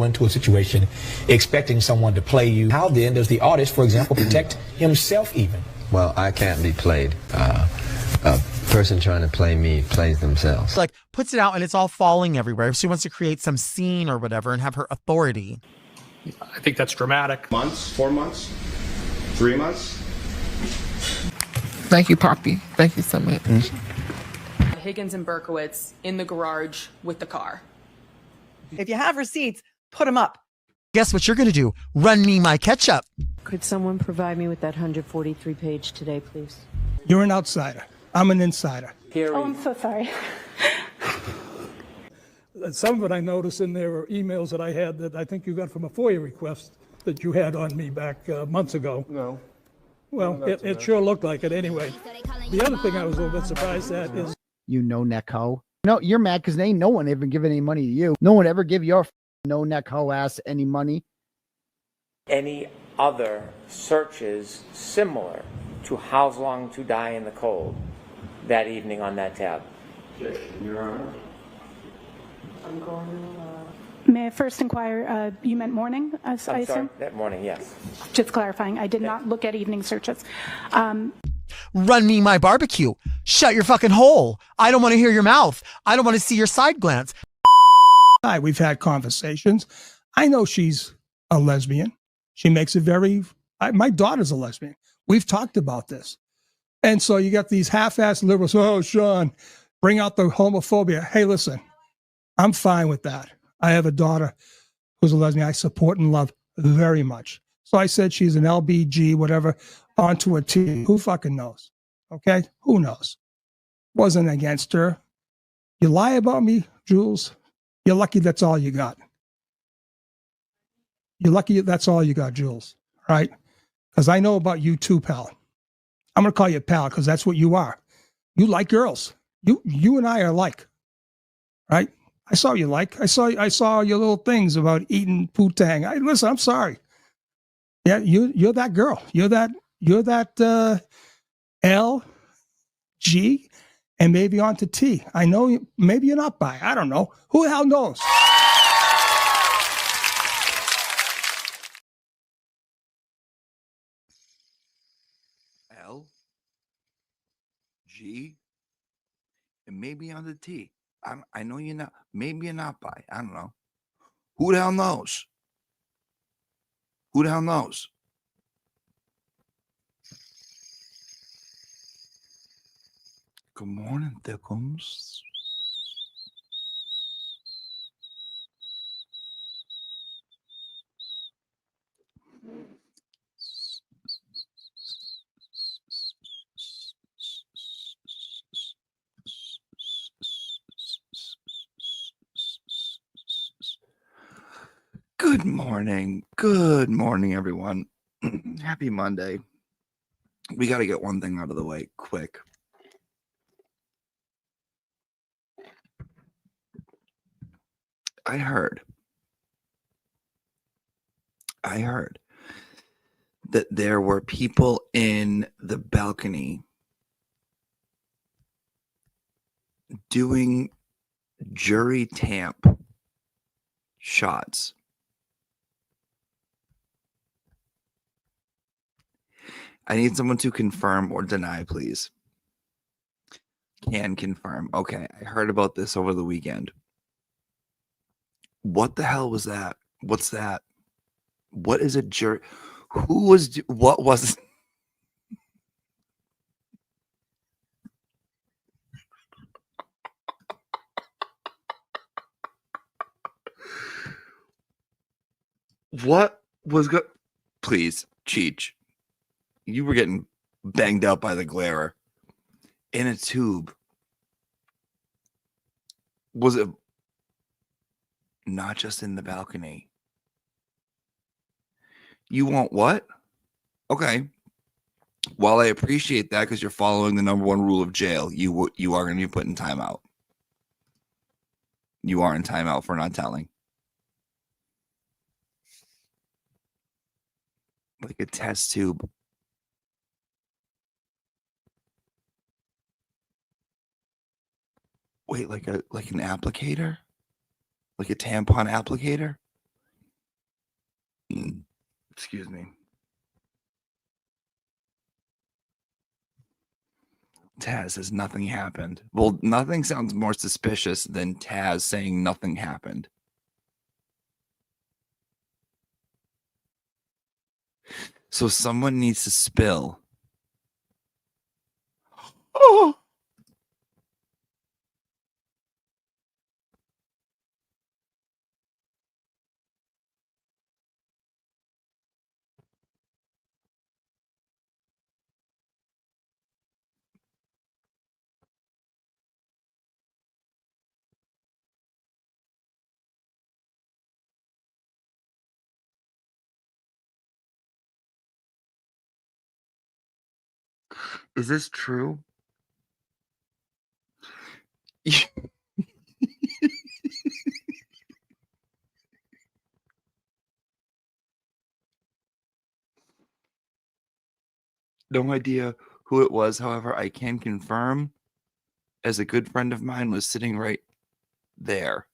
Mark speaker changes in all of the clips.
Speaker 1: into a situation expecting someone to play you. How then does the artist, for example, protect himself even?
Speaker 2: Well, I can't be played. A person trying to play me plays themselves.
Speaker 3: Like, puts it out and it's all falling everywhere. If she wants to create some scene or whatever and have her authority.
Speaker 4: I think that's dramatic.
Speaker 5: Months, 4 months, 3 months.
Speaker 6: Thank you, Poppy. Thank you so much.
Speaker 7: Higgins and Berkowitz in the garage with the car.
Speaker 8: If you have receipts, put them up.
Speaker 3: Guess what you're going to do? Run me my ketchup.
Speaker 9: Could someone provide me with that 143 page today, please?
Speaker 10: You're an outsider. I'm an insider.
Speaker 9: Oh, I'm so sorry.
Speaker 10: Some of it I noticed in there were emails that I had that I think you got from a FOIA request that you had on me back months ago.
Speaker 5: No.
Speaker 10: Well, it sure looked like it anyway. The other thing I was a little bit surprised at is...
Speaker 11: You no neck hoe. No, you're mad because ain't no one ever given any money to you. No one ever give your no neck hoe ass any money.
Speaker 12: Any other searches similar to How Long to Die in the Cold that evening on that tab?
Speaker 5: Your Honor.
Speaker 9: I'm going to...
Speaker 13: May I first inquire, you meant morning, I assume?
Speaker 12: Sorry, that morning, yes.
Speaker 13: Just clarifying, I did not look at evening searches.
Speaker 3: Run me my barbecue. Shut your fucking hole. I don't want to hear your mouth. I don't want to see your side glance.
Speaker 10: We've had conversations. I know she's a lesbian. She makes it very... my daughter's a lesbian. We've talked about this. And so you got these half-assed liberals, oh, Sean, bring out the homophobia. Hey, listen, I'm fine with that. I have a daughter who's a lesbian I support and love very much. So I said she's an LBG, whatever, onto a T. Who fucking knows? Okay? Who knows? Wasn't against her. You lie about me, Jules? You're lucky that's all you got. You're lucky that's all you got, Jules. Right? Because I know about you too, pal. I'm going to call you pal because that's what you are. You like girls. You and I are alike. Right? I saw you like. I saw your little things about eating poo-tang. Listen, I'm sorry. Yeah, you're that girl. You're that L, G, and maybe on to T. I know maybe you're not bi. I don't know. Who the hell knows?
Speaker 14: L, G, and maybe on the T. I know you're not. Maybe you're not bi. I don't know. Who the hell knows? Who the hell knows? Good morning, Thickums. Good morning. Good morning, everyone. Happy Monday. We got to get one thing out of the way quick. I heard that there were people in the balcony doing jury tamp shots. I need someone to confirm or deny, please. Can confirm. Okay, I heard about this over the weekend. What the hell was that? What's that? What is a jury? Who was? What was? What was good? Please, Cheech. You were getting banged out by the glare in a tube. Was it not just in the balcony? You want what? Okay. While I appreciate that because you're following the number one rule of jail, you are going to be put in timeout. You are in timeout for not telling. Like a test tube. Wait, like an applicator? Like a tampon applicator? Excuse me. Taz says nothing happened. Well, nothing sounds more suspicious than Taz saying nothing happened. So someone needs to spill. Oh. Is this true? No idea who it was. However, I can confirm, as a good friend of mine was sitting right there.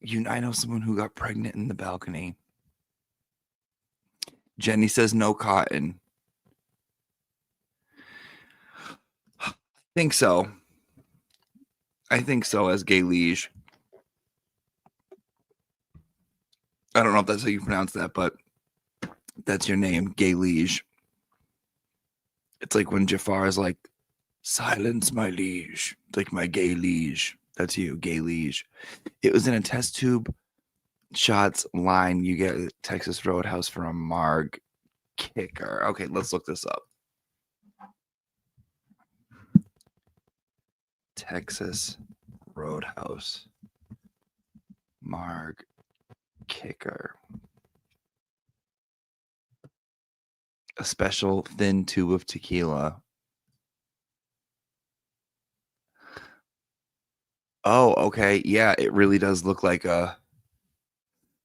Speaker 14: I know someone who got pregnant in the balcony. Jenny says no cotton. I think so. As Gay Liege. I don't know if that's how you pronounce that, but that's your name, Gay Liege. It's like when Jafar is like, silence my liege. It's like my gay liege. That's you, Gay Liege. It was in a test tube shots line. You get Texas Roadhouse for a Marg kicker. Okay, let's look this up. Texas Roadhouse Marg kicker. A special thin tube of tequila. Oh, okay. Yeah, it really does look like a...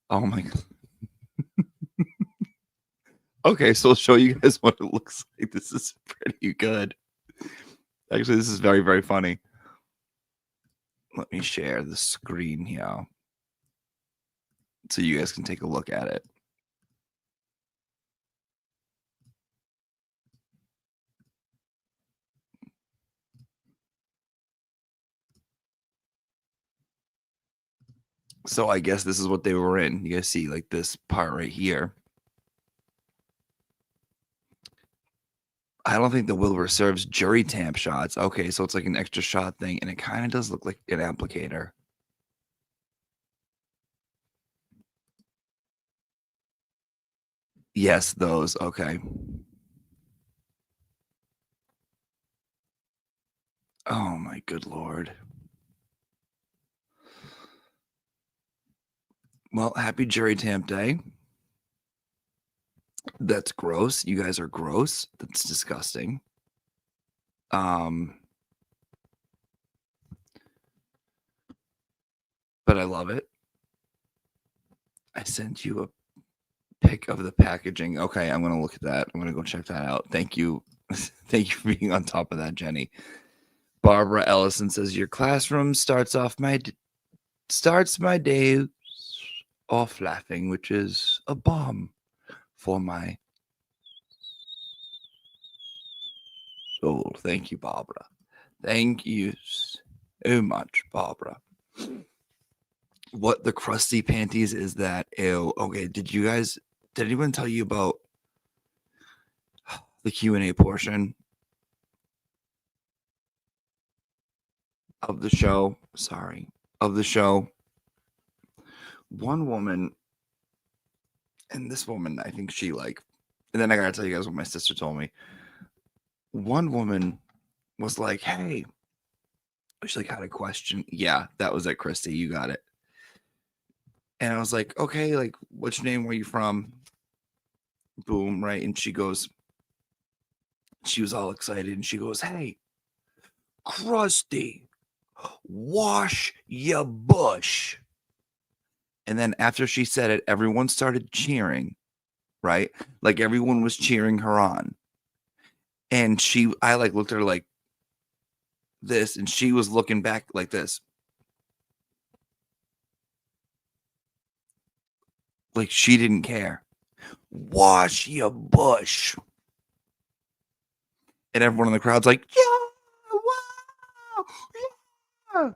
Speaker 14: Oh my God. Okay, so I'll show you guys what it looks like. This is pretty good. Actually, this is very, very funny. Let me share the screen here so you guys can take a look at it. So I guess this is what they were in. You guys see like this part right here. I don't think the Wilbur serves jury tamp shots. Okay, so it's like an extra shot thing, and it kind of does look like an applicator. Yes, those. Okay. Oh my good Lord. Well, happy jury tamp day. That's gross. You guys are gross. That's disgusting. But I love it. I sent you a pic of the packaging. Okay, I'm gonna look at that. I'm gonna go check that out. Thank you. Thank you for being on top of that, Jenny. Barbara Ellison says your classroom starts my day off laughing, which is a balm for my soul. Thank you, Barbara. Thank you so much, Barbara. What the crusty panties is that? Ew. Okay, did anyone tell you about the Q&A portion of the show? Of the show. One woman, and this woman, I think she and then I gotta tell you guys what my sister told me. One woman was like, hey, she had a question. Yeah, that was it, Christy. You got it. And I was like, okay, what's your name? Where you from? Boom, right? And she was all excited, and she goes, hey, Krusty, wash your bush. And then after she said it, everyone started cheering, right? Like everyone was cheering her on. And I looked at her like this, and she was looking back like this. Like she didn't care. Wash your bush. And everyone in the crowd's like, yeah, wow, yeah.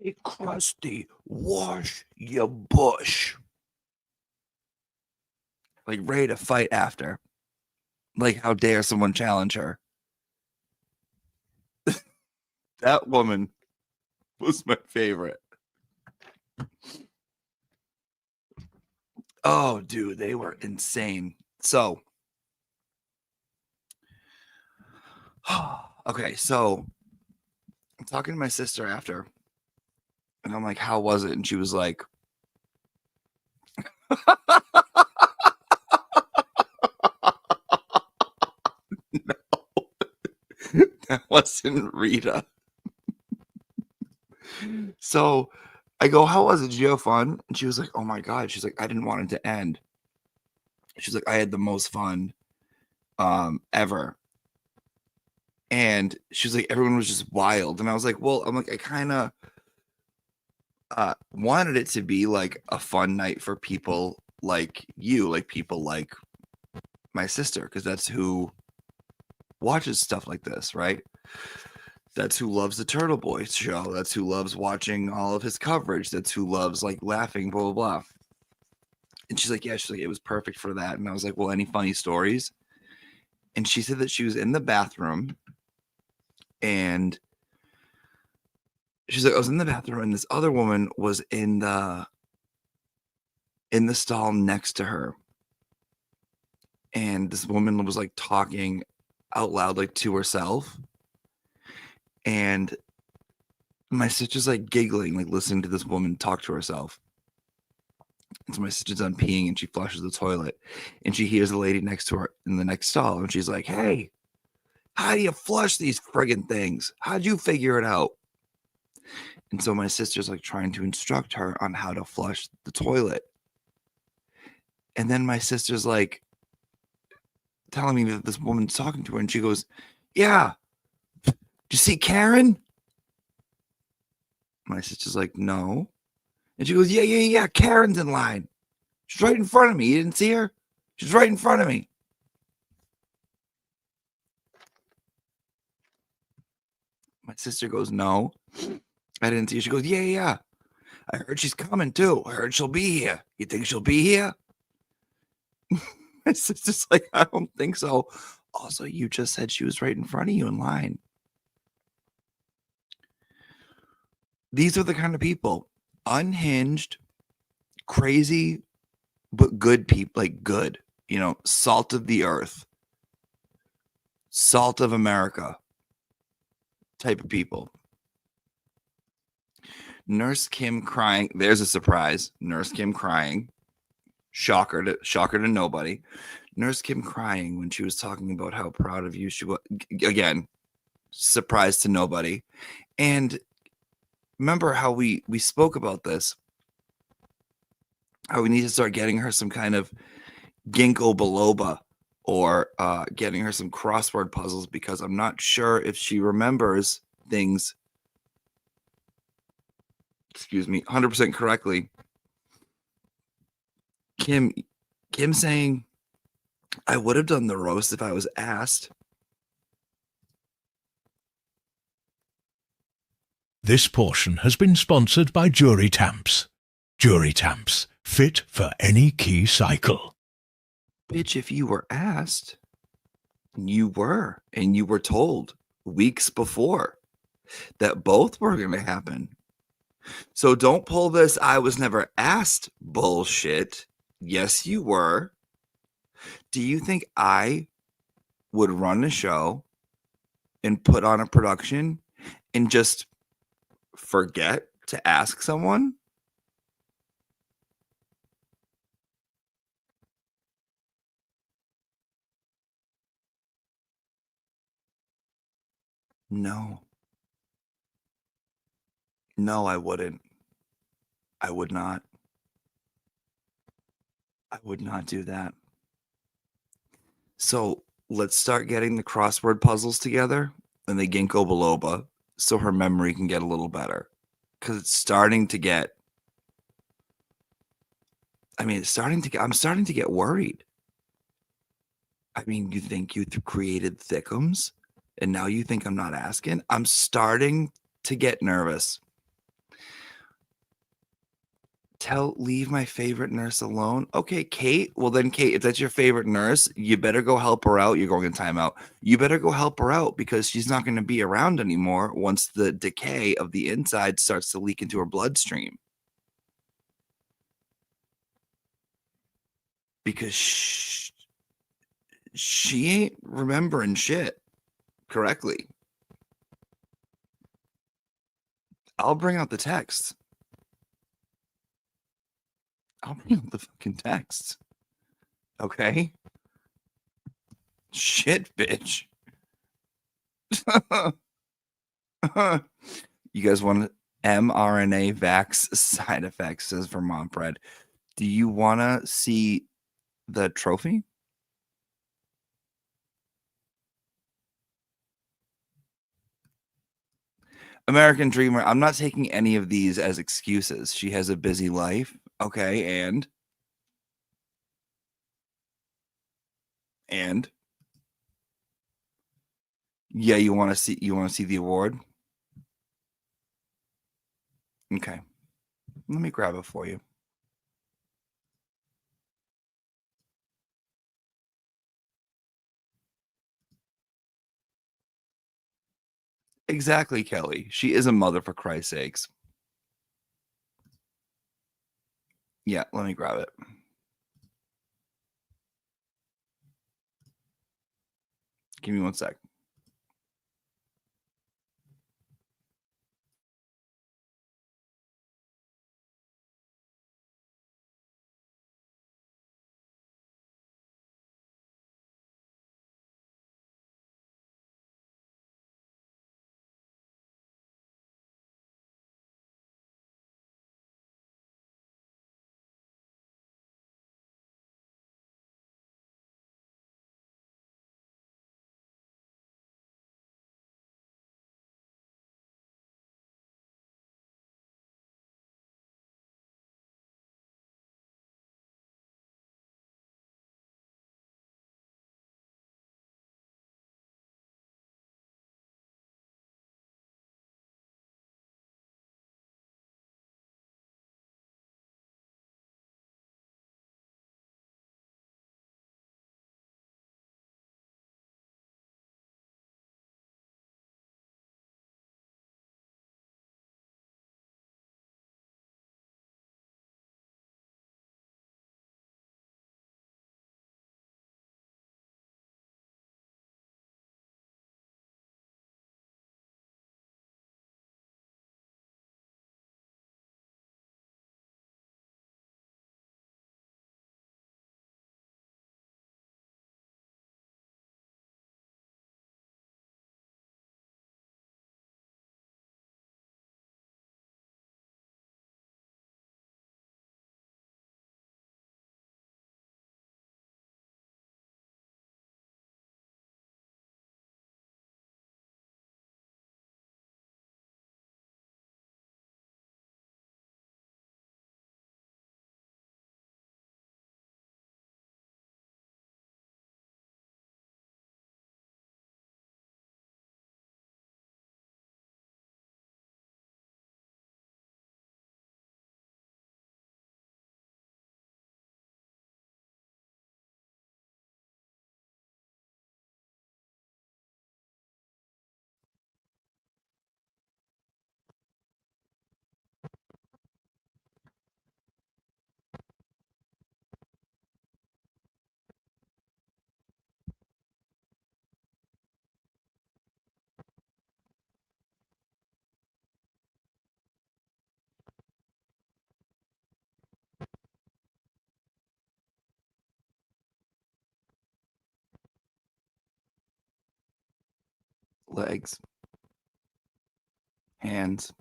Speaker 14: Hey, Krusty, wash your bush. Like ready to fight after. Like, how dare someone challenge her? That woman was my favorite. Oh, dude, they were insane. So, okay, so I'm talking to my sister after, and I'm like, how was it? And she was like, no, that wasn't Rita. So I go, how was it? Did you have fun? And she was like, oh my God. She's like, I didn't want it to end. She's like, I had the most fun ever. And she's like, everyone was just wild. And I was like, well, I'm like, I kind of wanted it to be like a fun night for people like you, like people like my sister, because that's who watches stuff like this, right? That's who loves the Turtle Boy show. That's who loves watching all of his coverage. That's who loves like laughing, blah, blah, blah. And she's like, yeah, she's like, it was perfect for that. And I was like, well, any funny stories? And she said that she was in the bathroom and she's like, I was in the bathroom and this other woman was in the stall next to her. And this woman was like talking out loud, like to herself. And my sister's like giggling, like listening to this woman talk to herself. And so my sister's done peeing and she flushes the toilet and she hears the lady next to her in the next stall. And she's like, hey, how do you flush these friggin' things? How'd you figure it out? And so my sister's like trying to instruct her on how to flush the toilet. And then my sister's like telling me that this woman's talking to her and she goes, yeah, did you see Karen? My sister's like, no. And she goes, yeah, Karen's in line. She's right in front of me. You didn't see her? She's right in front of me. My sister goes, no, I didn't see her. She goes, yeah. I heard she's coming too. I heard she'll be here. You think she'll be here? My sister's like, I don't think so. Also, you just said she was right in front of you in line. These are the kind of people, unhinged, crazy, but good people, like good, you know, salt of the earth, salt of America type of people. Nurse Kim crying. There's a surprise. Nurse Kim crying. Shocker to nobody. Nurse Kim crying when she was talking about how proud of you she was. Again, surprise to nobody. And remember how we spoke about this, how we need to start getting her some kind of ginkgo biloba or getting her some crossword puzzles, because I'm not sure if she remembers things, 100% correctly. Kim saying, I would have done the roast if I was asked.
Speaker 15: This portion has been sponsored by Jury Tamps. Jury Tamps, fit for any key cycle.
Speaker 14: Bitch, if you were asked, you were, and you were told weeks before that both were going to happen. So don't pull this I was never asked bullshit. Yes, you were. Do you think I would run a show and put on a production and just forget to ask someone? No. No, I wouldn't. I would not. I would not do that. So let's start getting the crossword puzzles together and the ginkgo biloba so her memory can get a little better. Because it's starting to get, I'm starting to get worried. I mean, you think you created Thickums and now you think I'm not asking? I'm starting to get nervous. Leave my favorite nurse alone. Okay, Kate. Well, then, Kate, if that's your favorite nurse, you better go help her out. You're going in timeout. You better go help her out because she's not going to be around anymore once the decay of the inside starts to leak into her bloodstream. Because she ain't remembering shit correctly. I'll bring out the text. I'll bring out the fucking text. Okay? Shit, bitch. You guys want mRNA vax side effects, says Vermont Bread. Do you want to see the trophy? American Dreamer, I'm not taking any of these as excuses. She has a busy life. Okay, and yeah, you want to see the award? Okay. Let me grab it for you. Exactly, Kelly. She is a mother, for Christ's sakes. Yeah, let me grab it. Give me 1 sec. Legs. Hands.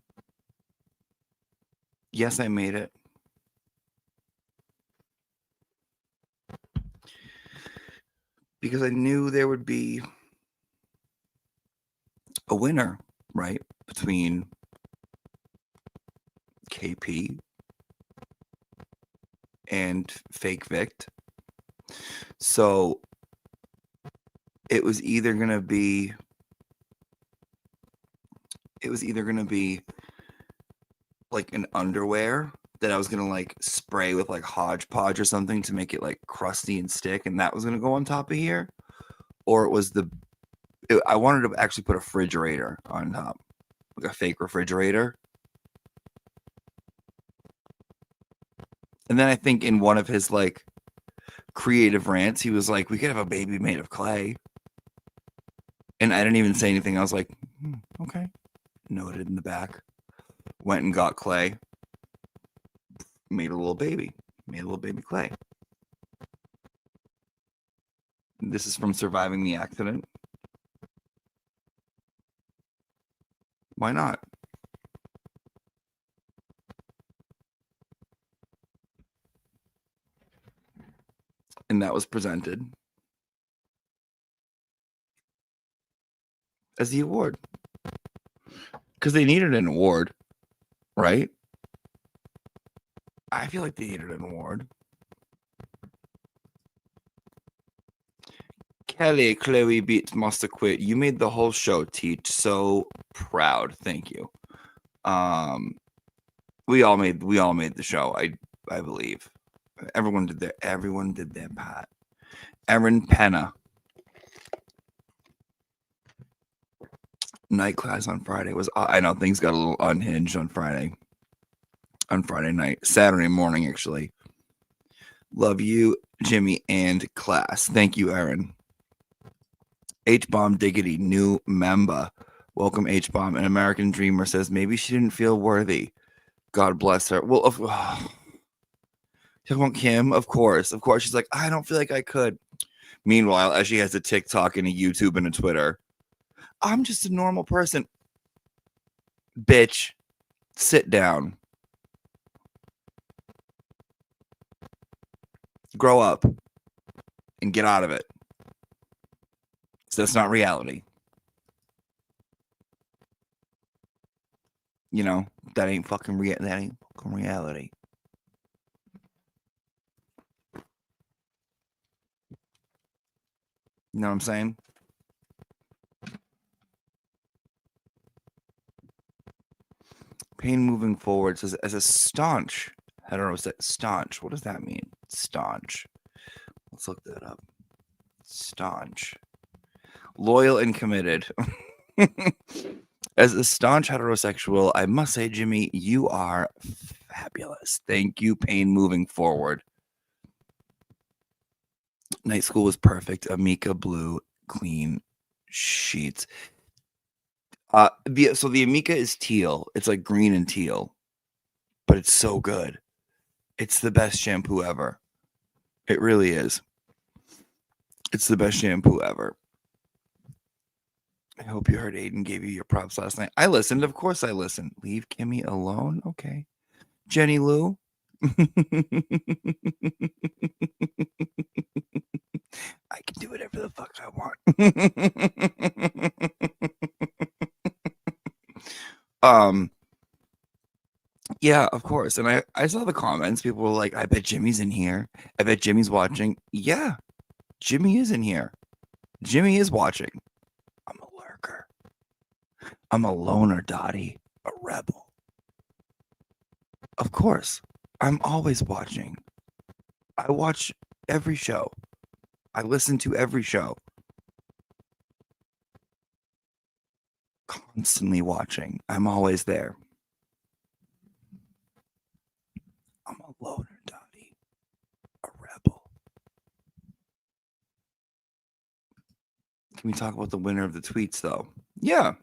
Speaker 14: Yes, I made it. because I knew there would be a winner, right, between KP and Fake Vict. So it was either gonna be like an underwear that I was gonna like spray with like Hodgepodge or something to make it like crusty and stick, and that was gonna go on top of here, or it was I wanted to actually put a refrigerator on top, like a fake refrigerator. And then I think in one of his like creative rants, he was like, "We could have a baby made of clay." And I didn't even say anything. I was like, okay. Noted in the back. Went and got clay. Made a little baby. Made a little baby clay. This is from surviving the accident. Why not? And that was presented as the award. Because they needed an award, right? I feel like they needed an award. Kelly, Chloe Beats must have quit. You made the whole show, Teach. So proud. Thank you. We all made the show, I believe. Everyone did their part. Erin Penna. Night class on Friday was, I know things got a little unhinged on Friday night, Saturday morning, actually. Love you, Jimmy, and class. Thank you, Erin. H-Bomb Diggity, new member. Welcome, H-Bomb. An American Dreamer says maybe she didn't feel worthy. God bless her. Well, talking about Kim, of course. She's like, I don't feel like I could. Meanwhile, as she has a TikTok and a YouTube and a Twitter, I'm just a normal person. Bitch, sit down. Grow up and get out of it. So that's not reality. You know, that ain't fucking reality. You know what I'm saying? Pain moving forward says, as a staunch staunch. What does that mean? Staunch. Let's look that up. Staunch. Loyal and committed. As a staunch heterosexual, I must say, Jimmy, you are fabulous. Thank you. Pain moving forward. Night school was perfect. Amika blue, clean sheets. So the Amika is teal. It's like green and teal, but it's so good. It's the best shampoo ever. It really is. It's the best shampoo ever. I hope you heard Aiden gave you your props last night. I listened. Of course I listened. Leave Kimmy alone? Okay. Jenny Lou. I can do whatever the fuck I want. Yeah, of course. And I saw the comments. People were like, I bet Jimmy's in here. I bet Jimmy's watching. Yeah, Jimmy is in here. Jimmy is watching. I'm a lurker. I'm a loner, Dottie. A rebel. Of course. I'm always watching. I watch every show. I listen to every show. Constantly watching. I'm always there. I'm a loner, Dottie. A rebel. Can we talk about the winner of the tweets, though? Yeah.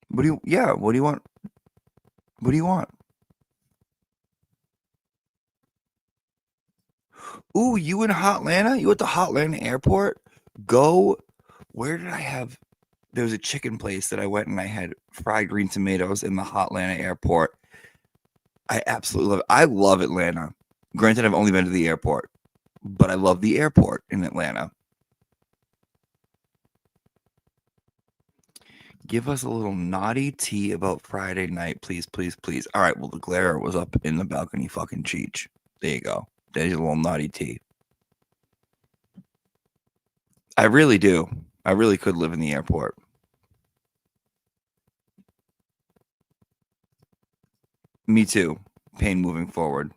Speaker 14: What do you want? What do you want? Ooh, you in Hotlanta? You at the Hotlanta airport? Go. Where did I have? There was a chicken place that I went and I had fried green tomatoes in the Hotlanta airport. I absolutely love it. I love Atlanta. Granted, I've only been to the airport, but I love the airport in Atlanta. Give us a little naughty tea about Friday night, please, please, please. All right, well, the glare was up in the balcony fucking Cheech. There you go. There's a little naughty tea. I really do. I really could live in the airport. Me too. Pain moving forward.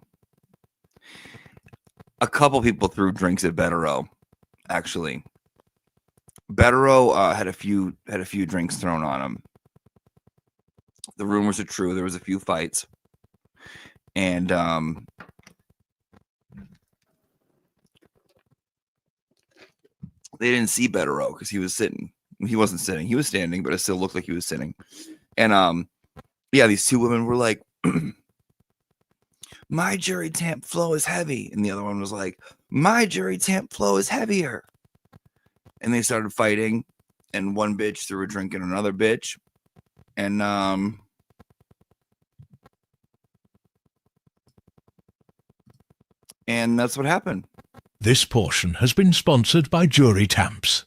Speaker 14: A couple people threw drinks at Betterow, actually. Betterow had a few drinks thrown on him. The rumors are true. There was a few fights, and they didn't see Betterow because he was sitting. He wasn't sitting. He was standing, but it still looked like he was sitting. And yeah, these two women were like, "My jury tamp flow is heavy," and the other one was like, "My jury tamp flow is heavier." And they started fighting, and one bitch threw a drink at another bitch, and that's what happened.
Speaker 15: This portion has been sponsored by Jury Tamps.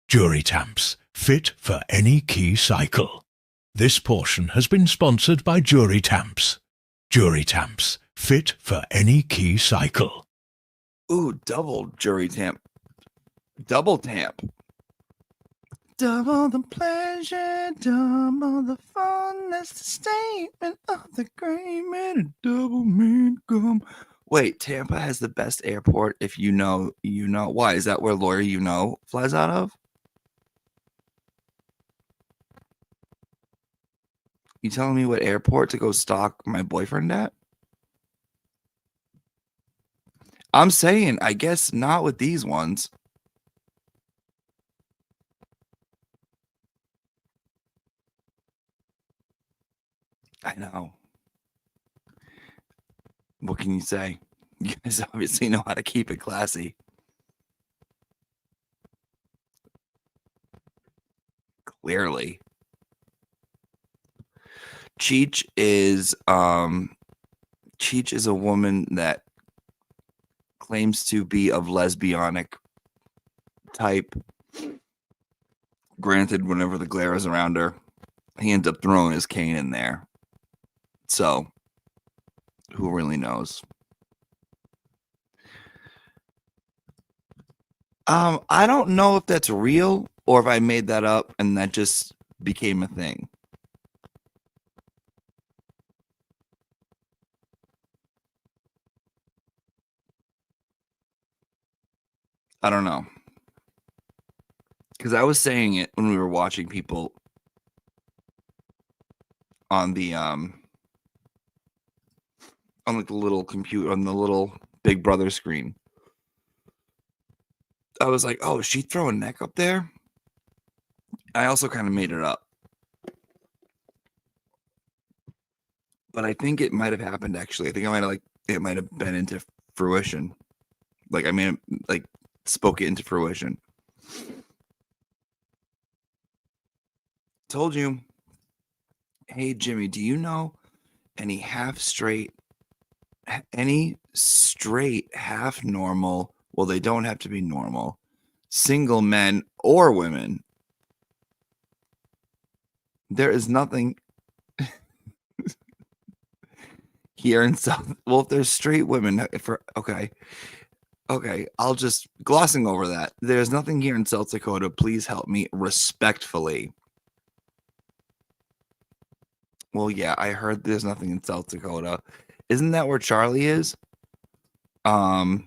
Speaker 15: Jury Tamps, fit for any key cycle. This portion has been sponsored by Jury Tamps. Jury Tamps, fit for any key cycle.
Speaker 14: Ooh, double jury tamp. Double tamp. Double the pleasure, double the fun. That's the statement of the great man. A double man come. Wait, Tampa has the best airport. If you know, you know. Why? Is that where Lawyer You Know flies out of? You telling me what airport to go stalk my boyfriend at? I'm saying, I guess not with these ones. I know. What can you say? You guys obviously know how to keep it classy. Clearly. Cheech is a woman that claims to be of lesbianic type. Granted, whenever the glare is around her, he ends up throwing his cane in there. So, who really knows? I don't know if that's real or if I made that up and that just became a thing. I don't know. Because I was saying it when we were watching people on the on like the little computer, on the little Big Brother screen. I was like, oh, is she throwing neck up there? I also kind of made it up. But I think it might have happened, actually. I think it might have been into fruition. Like, I mean, like, spoke it into fruition. Told you. Hey, Jimmy, do you know any straight, half normal, well, they don't have to be normal, single men or women? There is nothing here in South. Well, if there's straight women, okay, I'll just glossing over that. There's nothing here in South Dakota. Please help me respectfully. Well, yeah, I heard there's nothing in South Dakota. Isn't that where Charlie is? Charlie,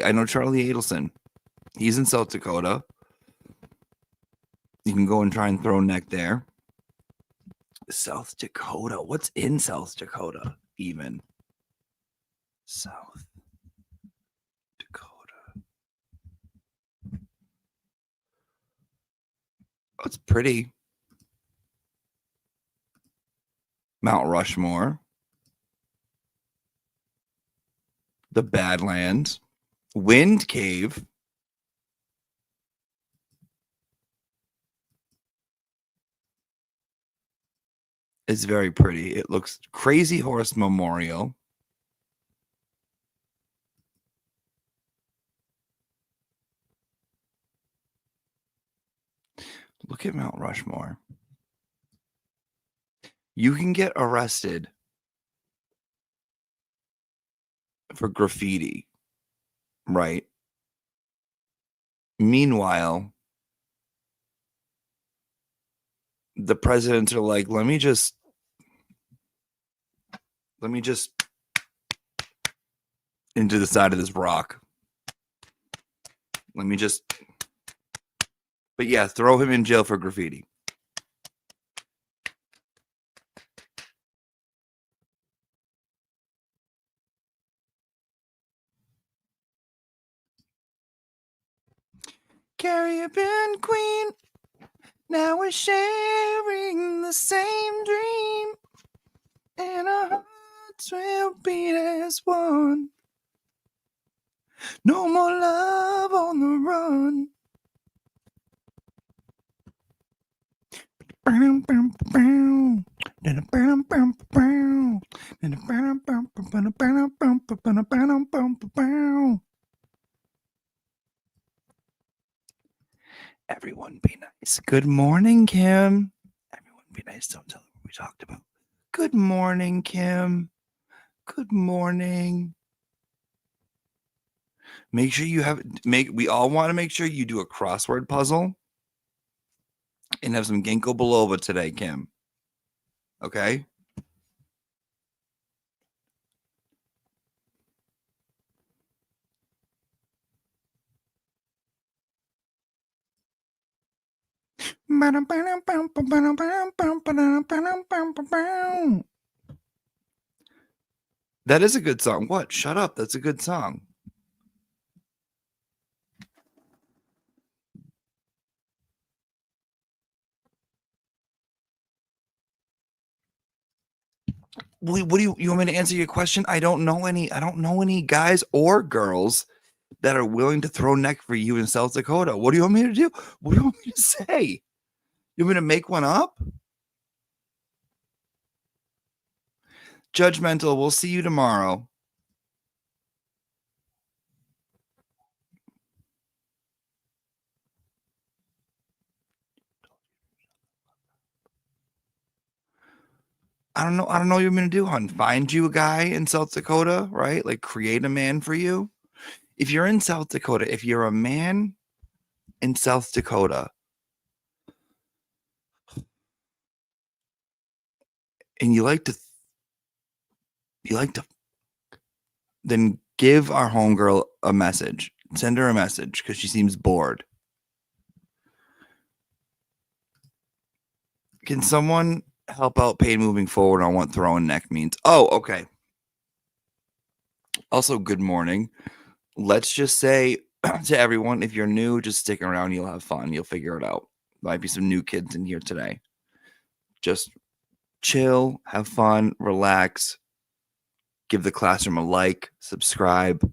Speaker 14: I know Charlie Adelson. He's in South Dakota. You can go and try and throw neck there. South Dakota. What's in South Dakota even? South Dakota. Oh, it's pretty. Mount Rushmore. The Badlands. Wind Cave. It's very pretty. It looks Crazy Horse Memorial. Look at Mount Rushmore. You can get arrested for graffiti, right? Meanwhile, the presidents are like, let me just into the side of this rock. But yeah, throw him in jail for graffiti. Caribbean Queen, now we're sharing the same dream, and our hearts will beat as one. No more love on the run. Everyone be nice. Good morning, Kim. Everyone be nice. Don't tell them what we talked about. Good morning, Kim. Good morning. Make sure you we all want to make sure you do a crossword puzzle and have some ginkgo biloba today, Kim. Okay? That is a good song. What? Shut up. That's a good song. What do you want me to answer your question? I don't know any guys or girls that are willing to throw neck for you in South Dakota. What do you want me to do? What do you want me to say? You want me to make one up? Judgmental. We'll see you tomorrow. I don't know what you're going to do, hon. Find you a guy in South Dakota, right? Like create a man for you. If you're in South Dakota, if you're a man in South Dakota and you like to then give our homegirl a message. Send her a message because she seems bored. Can someone help out Pain moving forward on what throwing neck means? Oh, okay. Also, good morning. Let's just say to everyone, if you're new, just stick around. You'll have fun. You'll figure it out. Might be some new kids in here today. Just chill, have fun, relax. Give the classroom a like, subscribe.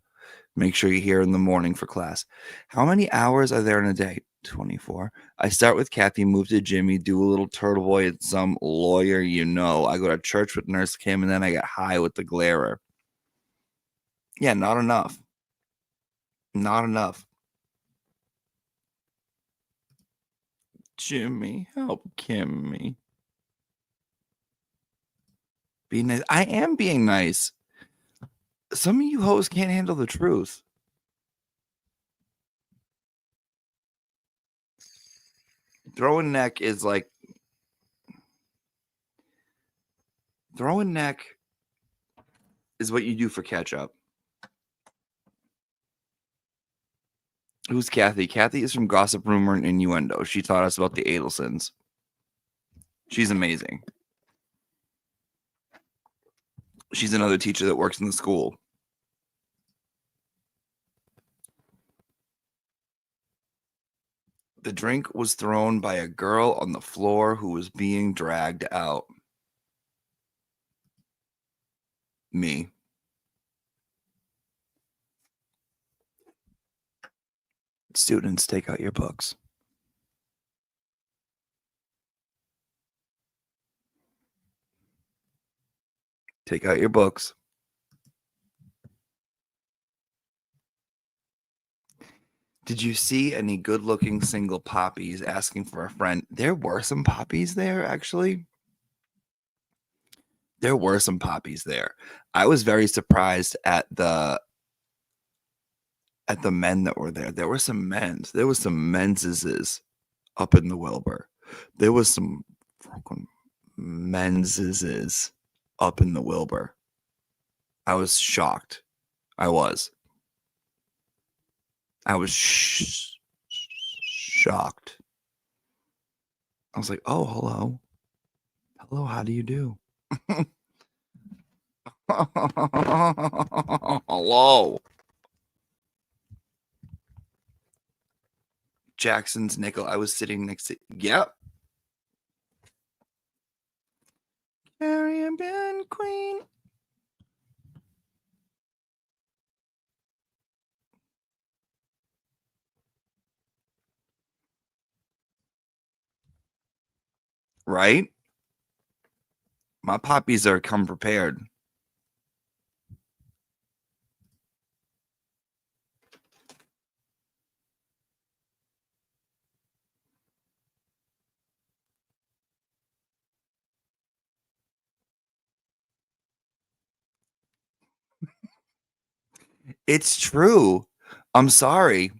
Speaker 14: Make sure you're here in the morning for class. How many hours are there in a day? 24. I start with Kathy, move to Jimmy, do a little turtle boy at some lawyer you know. I go to church with Nurse Kim, and then I get high with the glarer. Yeah, not enough. Not enough. Jimmy, help Kimmy. Be nice. I am being nice. Some of you hoes can't handle the truth. Throwing neck is like throwing neck is what you do for ketchup. Who's Kathy? Kathy is from Gossip, Rumor, and Innuendo. She taught us about the Adelsons. She's amazing. She's another teacher that works in the school. The drink was thrown by a girl on the floor who was being dragged out. Me. Students, take out your books. Take out your books. Did you see any good-looking single poppies asking for a friend? There were some poppies there, actually. There were some poppies there. I was very surprised at the men that were there. There were some men's. There was some menses up in the Wilbur. There was some fucking menses up in the Wilbur. I was shocked. I was shocked. I was like, oh, hello. Hello, how do you do? Hello. Jackson's nickel. I was sitting next to. Yep. Caribbean Queen. Right? My poppies are come prepared. It's true. I'm sorry.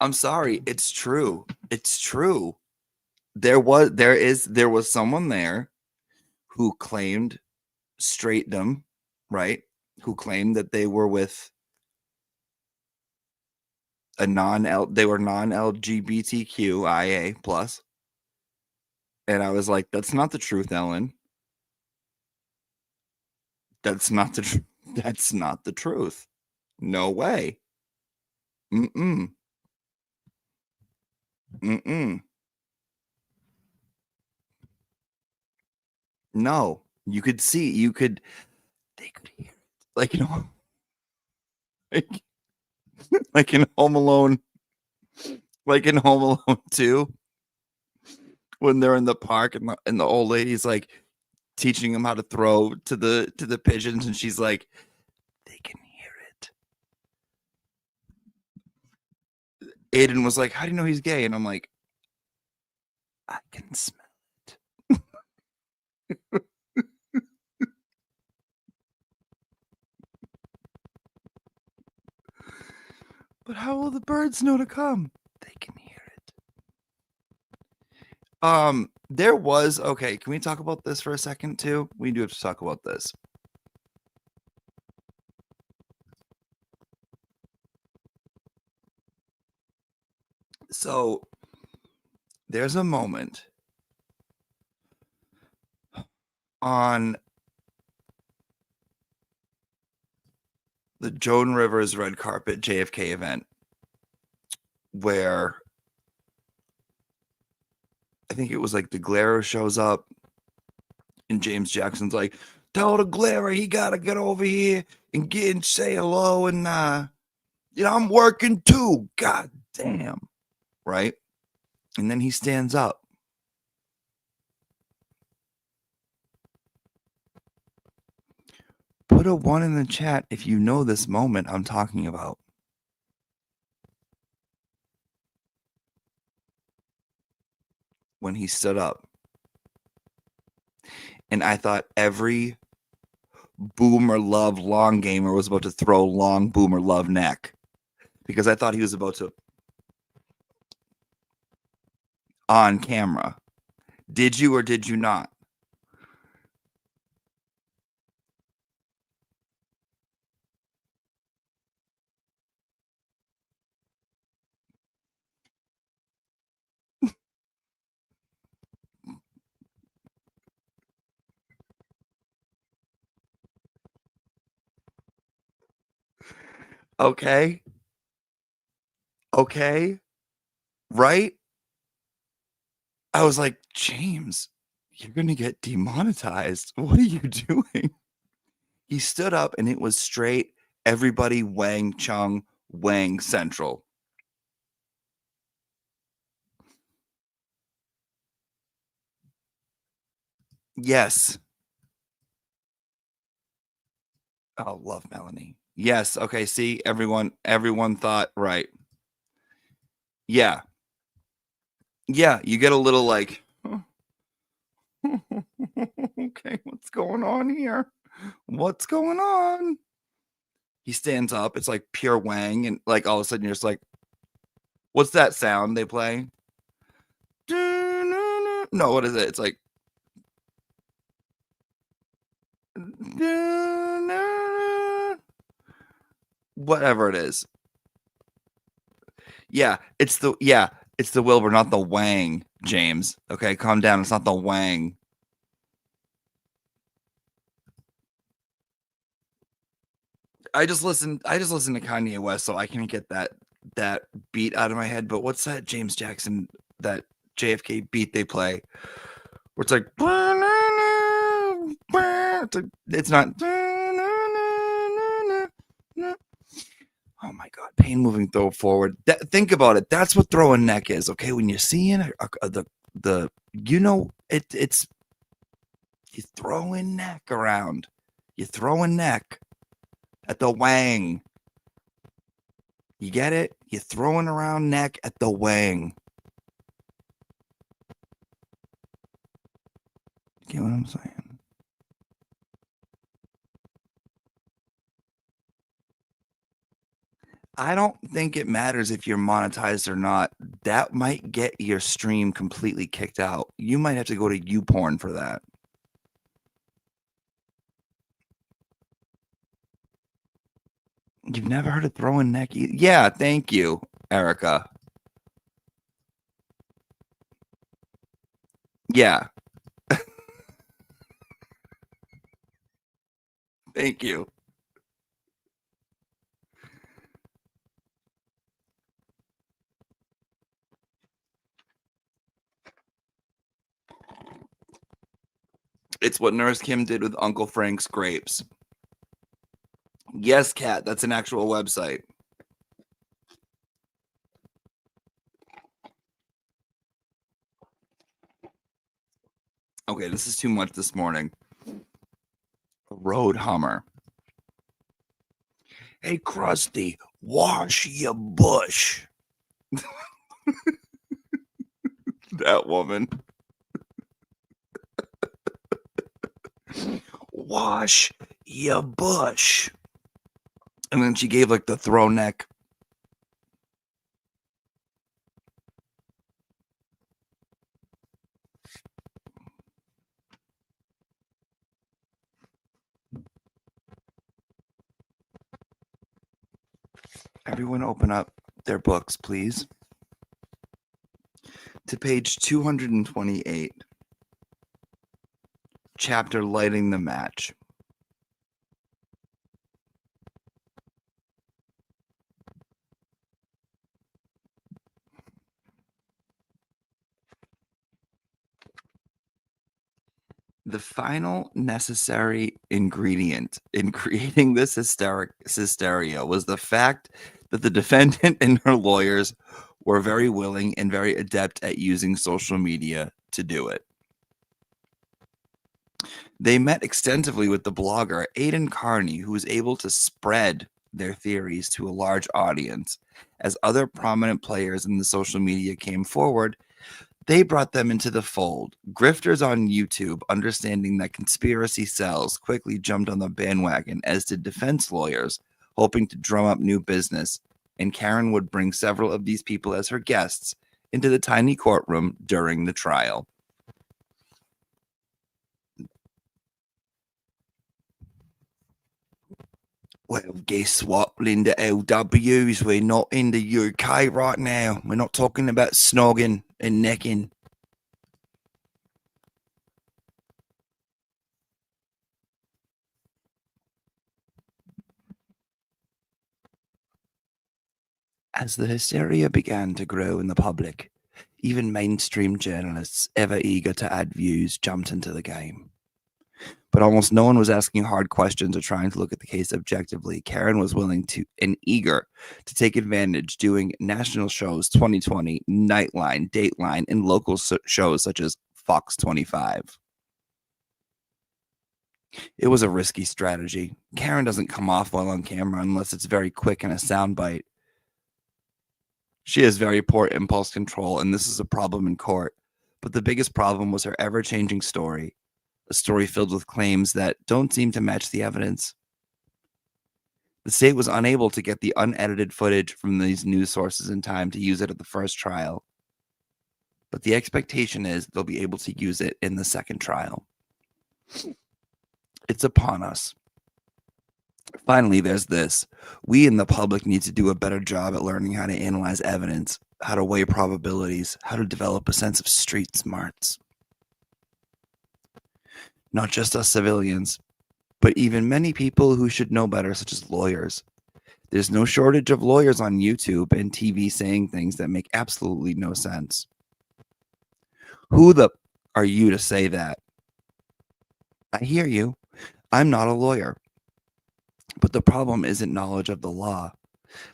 Speaker 14: It's true. It's true. There was someone there who claimed straightdom, right? Who claimed that they were with a non-LGBTQIA plus. And I was like, that's not the truth, Ellen. That's not the truth. No way. Mm-mm. No, they could hear it. Like, you know, like in Home Alone 2, when they're in the park and the old lady's like teaching them how to throw to the pigeons, and she's like, they can hear it. Aiden was like, how do you know he's gay? And I'm like, I can smell it. But how will the birds know to come? They can hear it. There was, okay, can we talk about this for a second too? We do have to talk about this. So there's a moment on the Joan Rivers red carpet JFK event where I think it was like the Glare shows up and James Jackson's like, tell the Glare he gotta get over here and get and say hello, and I'm working too. God damn. Right? And then he stands up. Put a 1 in the chat if you know this moment I'm talking about. When he stood up. And I thought every Boomer Love long gamer was about to throw long Boomer Love neck. Because I thought he was about to on camera. Did you or did you not? Okay. Right? I was like, James, you're going to get demonetized. What are you doing? He stood up and it was straight everybody Wang Chung Wang Central. Yes. Oh, love Melanie. Yes. Okay. See, everyone thought right. Yeah. Yeah. You get a little like, okay, what's going on here? What's going on? He stands up. It's like pure Wang. And like all of a sudden you're just like, what's that sound they play? No, what is it? It's like, whatever it is. Yeah, it's the Wilbur, not the Wang, James. Okay, calm down. It's not the Wang. I just listen to Kanye West, so I can't get that beat out of my head. But what's that James Jackson, that JFK beat they play? Where it's like, it's not. Oh my God, pain moving throw forward. Think about it. That's what throwing neck is. Okay, when you're seeing the it's you throwing neck around. You throwing neck at the Wang. You get it? You're throwing around neck at the Wang. Get what I'm saying? I don't think it matters if you're monetized or not. That might get your stream completely kicked out. You might have to go to YouPorn for that. You've never heard of throwing neck? Yeah, thank you, Erica. Yeah. Thank you. It's what Nurse Kim did with Uncle Frank's grapes. Yes, Kat, that's an actual website. Okay, this is too much this morning. A road Hummer. Hey, Krusty, wash your bush. That woman. Wash your bush. And then she gave like the throw neck. Everyone open up their books, please. To page 228. Chapter Lighting the Match. The final necessary ingredient in creating this hysteria was the fact that the defendant and her lawyers were very willing and very adept at using social media to do it. They met extensively with the blogger Aidan Carney, who was able to spread their theories to a large audience. As other prominent players in the social media came forward, they brought them into the fold. Grifters on YouTube, understanding that conspiracy sells, quickly jumped on the bandwagon, as did defense lawyers, hoping to drum up new business. And Karen would bring several of these people as her guests into the tiny courtroom during the trial. Well, guess what, Linda LWs? We're not in the UK right now. We're not talking about snogging and necking. As the hysteria began to grow in the public, even mainstream journalists, ever eager to add views, jumped into the game. But almost no one was asking hard questions or trying to look at the case objectively. Karen was willing to and eager to take advantage, doing national shows 2020, Nightline, Dateline, and local shows such as Fox 25. It was a risky strategy. Karen doesn't come off well on camera unless it's very quick and a soundbite. She has very poor impulse control, and this is a problem in court. But the biggest problem was her ever-changing story, a story filled with claims that don't seem to match the evidence. The state was unable to get the unedited footage from these news sources in time to use it at the first trial. But the expectation is they'll be able to use it in the second trial. It's upon us. Finally, there's this. We in the public need to do a better job at learning how to analyze evidence, how to weigh probabilities, how to develop a sense of street smarts. Not just us civilians, but even many people who should know better, such as lawyers. There's no shortage of lawyers on YouTube and TV saying things that make absolutely no sense. Who the are you to say that? I hear you. I'm not a lawyer. But the problem isn't knowledge of the law.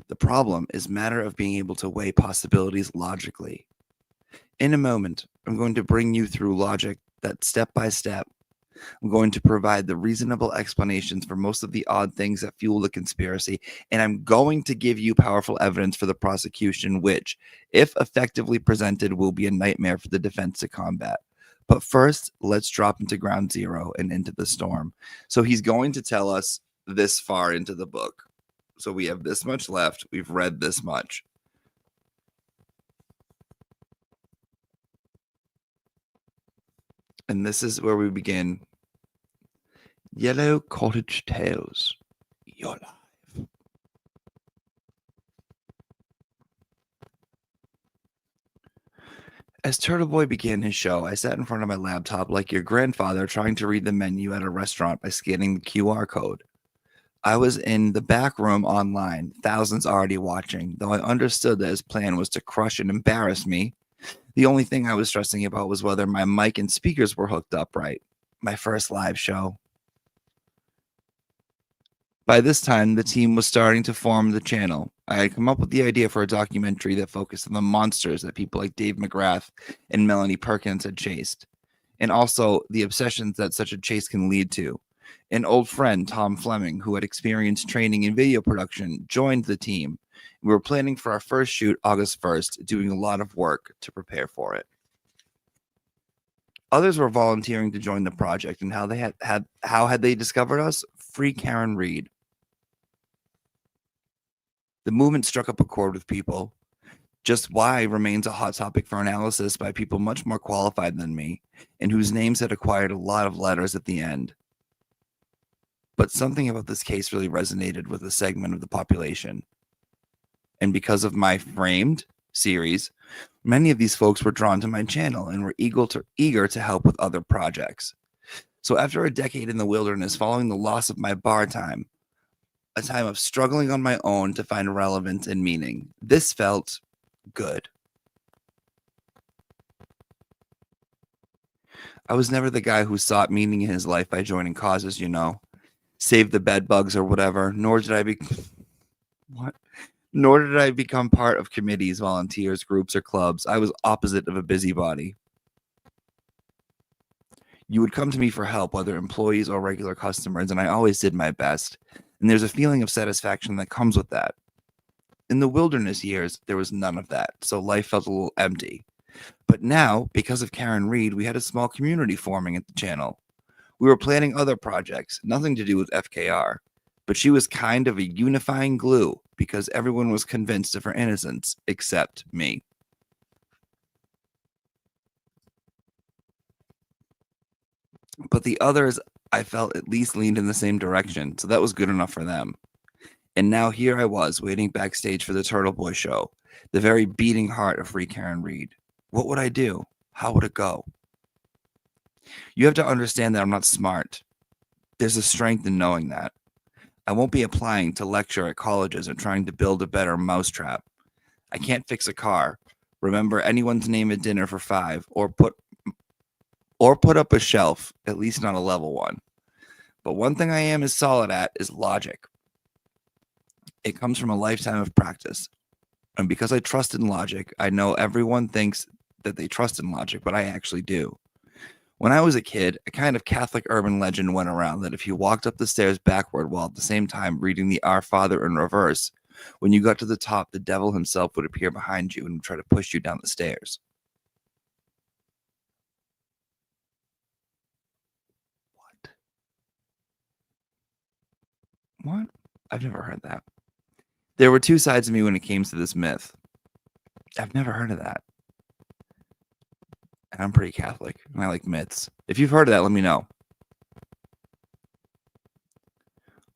Speaker 14: The problem is matter of being able to weigh possibilities logically. In a moment, I'm going to bring you through logic that step by step, I'm going to provide the reasonable explanations for most of the odd things that fuel the conspiracy, and I'm going to give you powerful evidence for the prosecution, which, if effectively presented, will be a nightmare for the defense to combat. But first, let's drop into ground zero and into the storm. So he's going to tell us this far into the book. So we have this much left. We've read this much. And this is where we begin. Yellow Cottage Tales. You're live. As Turtle Boy began his show, I sat in front of my laptop like your grandfather trying to read the menu at a restaurant by scanning the QR code. I was in the back room online, thousands already watching, though I understood that his plan was to crush and embarrass me. The only thing I was stressing about was whether my mic and speakers were hooked up right. My first live show. By this time, the team was starting to form the channel. I had come up with the idea for a documentary that focused on the monsters that people like Dave McGrath and Melanie Perkins had chased, and also the obsessions that such a chase can lead to. An old friend, Tom Fleming, who had experienced training in video production, joined the team. We were planning for our first shoot August 1st, doing a lot of work to prepare for it. Others were volunteering to join the project, and how had they discovered us? Free Karen Reed. The movement struck up a chord with people. Just why remains a hot topic for analysis by people much more qualified than me, and whose names had acquired a lot of letters at the end. But something about this case really resonated with a segment of the population. And because of my Framed series, many of these folks were drawn to my channel and were eager to help with other projects. So after a decade in the wilderness following the loss of my bar time, a time of struggling on my own to find relevance and meaning, this felt good. I was never the guy who sought meaning in his life by joining causes, save the bed bugs or whatever, nor did I become part of committees, volunteers, groups, or clubs. I was opposite of a busybody. You would come to me for help, whether employees or regular customers, and I always did my best. And there's a feeling of satisfaction that comes with that. In the wilderness years, there was none of that, so life felt a little empty. But now, because of Karen Reed, we had a small community forming at the channel. We were planning other projects, nothing to do with FKR, but she was kind of a unifying glue because everyone was convinced of her innocence, except me. But the others, I felt, at least leaned in the same direction, so that was good enough for them. And now here I was, waiting backstage for the Turtle Boy show, the very beating heart of Free Karen Reed. What would I do? How would it go? You have to understand that I'm not smart. There's a strength in knowing that. I won't be applying to lecture at colleges or trying to build a better mousetrap. I can't fix a car, remember anyone's name at dinner for 5, or put up a shelf, at least not a level one. But one thing I am as solid at is logic. It comes from a lifetime of practice. And because I trust in logic, I know everyone thinks that they trust in logic, but I actually do. When I was a kid, a kind of Catholic urban legend went around that if you walked up the stairs backward while at the same time reading the Our Father in reverse, when you got to the top, the devil himself would appear behind you and would try to push you down the stairs. What? I've never heard that. There were two sides of me when it came to this myth. I've never heard of that. And I'm pretty Catholic, and I like myths. If you've heard of that, let me know.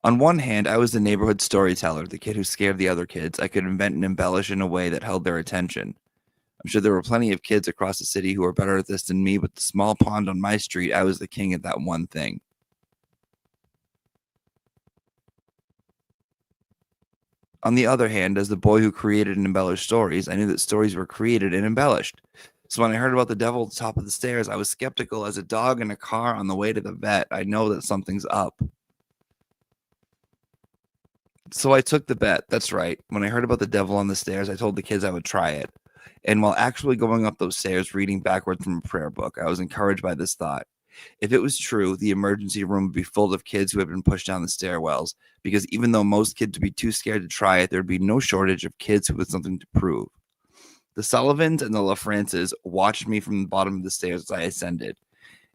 Speaker 14: On one hand, I was the neighborhood storyteller, the kid who scared the other kids. I could invent and embellish in a way that held their attention. I'm sure there were plenty of kids across the city who were better at this than me, but the small pond on my street, I was the king at that one thing. On the other hand, as the boy who created and embellished stories, I knew that stories were created and embellished. So when I heard about the devil at the top of the stairs, I was skeptical. As a dog in a car on the way to the vet, I know that something's up. So I took the bet. That's right. When I heard about the devil on the stairs, I told the kids I would try it. And while actually going up those stairs, reading backwards from a prayer book, I was encouraged by this thought. If it was true, the emergency room would be full of kids who had been pushed down the stairwells, because even though most kids would be too scared to try it, there would be no shortage of kids who had something to prove. The Sullivans and the LaFrances watched me from the bottom of the stairs as I ascended.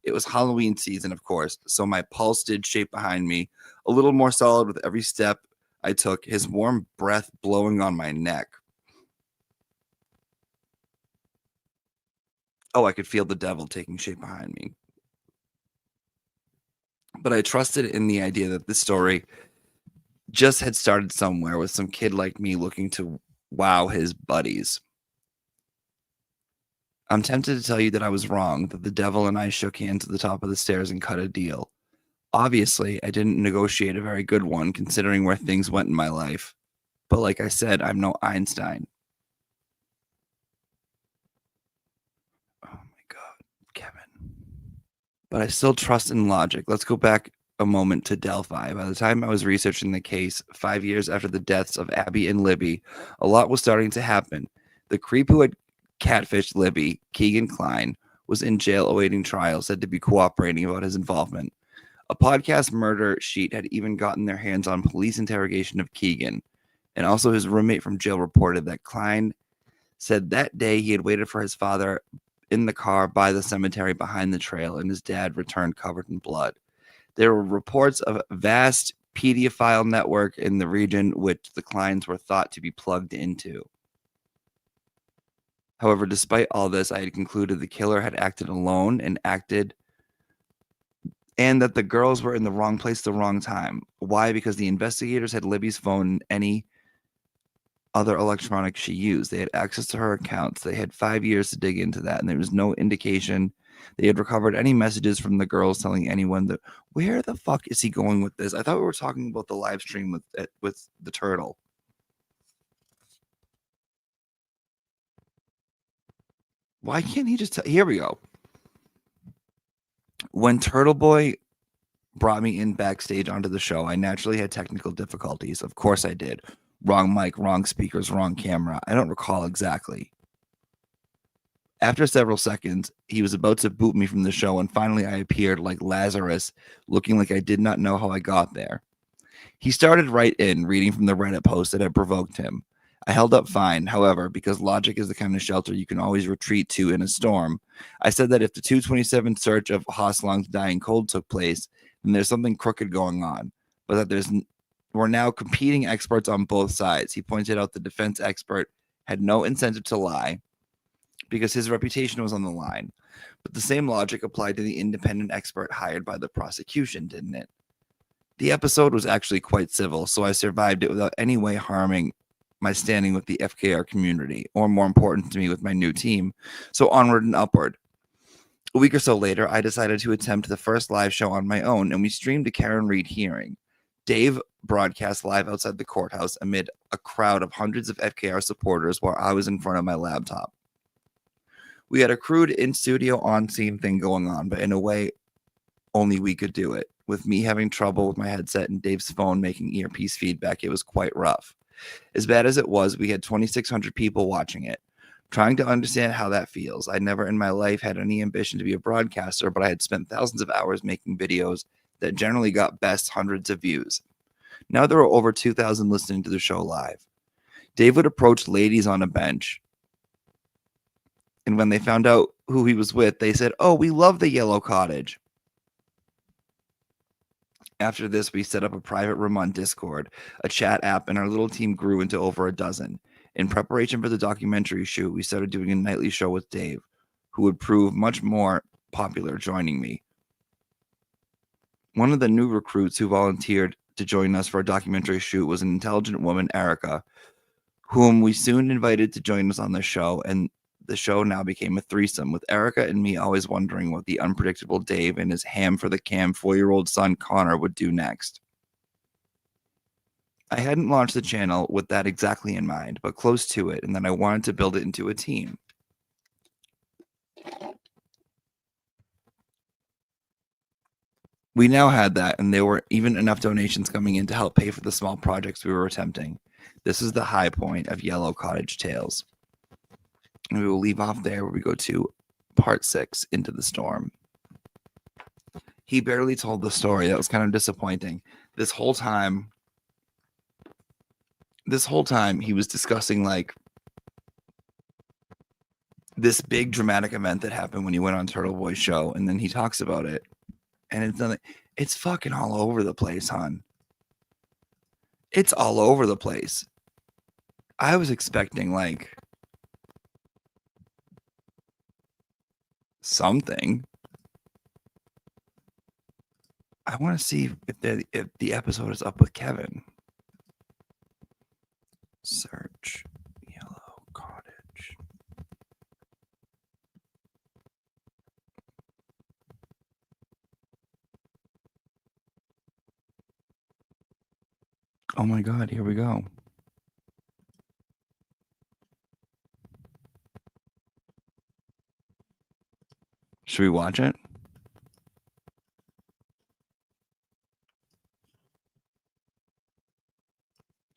Speaker 14: It was Halloween season, of course, so my pulse did shape behind me, a little more solid with every step I took, his warm breath blowing on my neck. Oh, I could feel the devil taking shape behind me. But I trusted in the idea that this story just had started somewhere with some kid like me looking to wow his buddies. I'm tempted to tell you that I was wrong, that the devil and I shook hands at the top of the stairs and cut a deal. Obviously, I didn't negotiate a very good one, considering where things went in my life. But like I said, I'm no Einstein. Oh my God, Kevin. But I still trust in logic. Let's go back a moment to Delphi. By the time I was researching the case, 5 years after the deaths of Abby and Libby, a lot was starting to happen. The creep who had catfished Libby, Keegan Klein, was in jail awaiting trial, said to be cooperating about his involvement. A podcast murder sheet had even gotten their hands on police interrogation of Keegan, and also his roommate from jail reported that Klein said that day he had waited for his father in the car by the cemetery behind the trail, and his dad returned covered in blood. There were reports of a vast pedophile network in the region which the Kleins were thought to be plugged into. However, despite all this, I had concluded the killer had acted alone and that the girls were in the wrong place at the wrong time. Why? Because the investigators had Libby's phone and any other electronics she used. They had access to her accounts. They had 5 years to dig into that, and there was no indication they had recovered any messages from the girls telling anyone that. Where the fuck is he going with this? I thought we were talking about the live stream with the turtle. Why can't he just here we go. When Turtle Boy brought me in backstage onto the show, I naturally had technical difficulties. Of course I did. Wrong mic, wrong speakers, wrong camera. I don't recall exactly. After several seconds, he was about to boot me from the show, and finally I appeared like Lazarus, looking like I did not know how I got there. He started right in, reading from the Reddit post that had provoked him. I held up fine. However, because logic is the kind of shelter you can always retreat to in a storm, I said that if the 227 search of Hoslong's dying cold took place, then there's something crooked going on, but that we're now competing experts on both sides. He pointed out the defense expert had no incentive to lie because his reputation was on the line. But the same logic applied to the independent expert hired by the prosecution, didn't it? The episode was actually quite civil, so I survived it without any way harming my standing with the FKR community, or more important to me, with my new team. So onward and upward. A week or so later, I decided to attempt the first live show on my own, and we streamed a Karen Reed hearing. Dave broadcast live outside the courthouse amid a crowd of hundreds of FKR supporters while I was in front of my laptop. We had a crude in-studio on-scene thing going on, but in a way, only we could do it. With me having trouble with my headset and Dave's phone making earpiece feedback, it was quite rough. As bad as it was, we had 2,600 people watching it. Trying to understand how that feels. I never in my life had any ambition to be a broadcaster, but I had spent thousands of hours making videos that generally got best hundreds of views. Now there are over 2,000 listening to the show live. Dave would approach ladies on a bench, and when they found out who he was with, they said, "Oh, we love the yellow cottage." After this, we set up a private room on Discord, a chat app, and our little team grew into over a dozen. In preparation for the documentary shoot, we started doing a nightly show with Dave, who would prove much more popular joining me. One of the new recruits who volunteered to join us for a documentary shoot was an intelligent woman, Erica, whom we soon invited to join us on the show, and the show now became a threesome, with Erica and me always wondering what the unpredictable Dave and his ham for the cam 4-year-old son Connor would do next. I hadn't launched the channel with that exactly in mind, but close to it, and then I wanted to build it into a team. We now had that, and there were even enough donations coming in to help pay for the small projects we were attempting. This is the high point of Yellow Cottage Tales. And we will leave off there where we go to part 6, Into the Storm. He barely told the story. That was kind of disappointing. This whole time he was discussing like this big dramatic event that happened when he went on Turtle Boy's show, and then he talks about it, and it's fucking all over the place, hon. It's all over the place. I was expecting like something. I want to see if the episode is up with Kevin. Search Yellow Cottage. Oh my God, here we go. Should we watch it?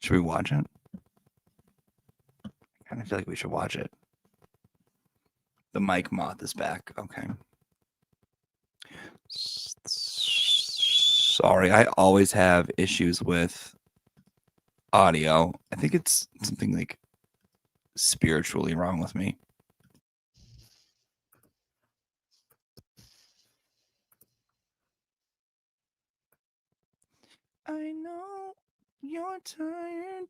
Speaker 14: Should we watch it? I kind of feel like we should watch it. The mic moth is back. Okay. Sorry, I always have issues with audio. I think it's something like spiritually wrong with me. I know you're tired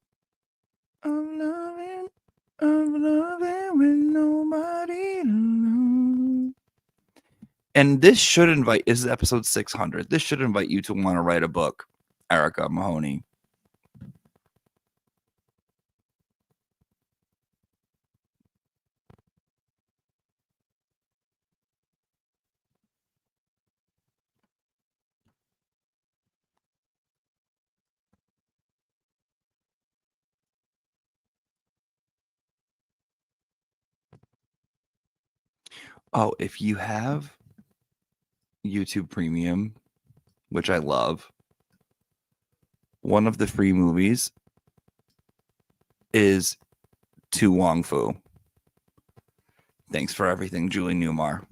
Speaker 14: of loving when nobody knows. And this should invite, this is episode 600. This should invite you to want to write a book, Erica Mahoney. Oh, if you have YouTube Premium, which I love, one of the free movies is To Wong Fu. Thanks for everything, Julie Newmar.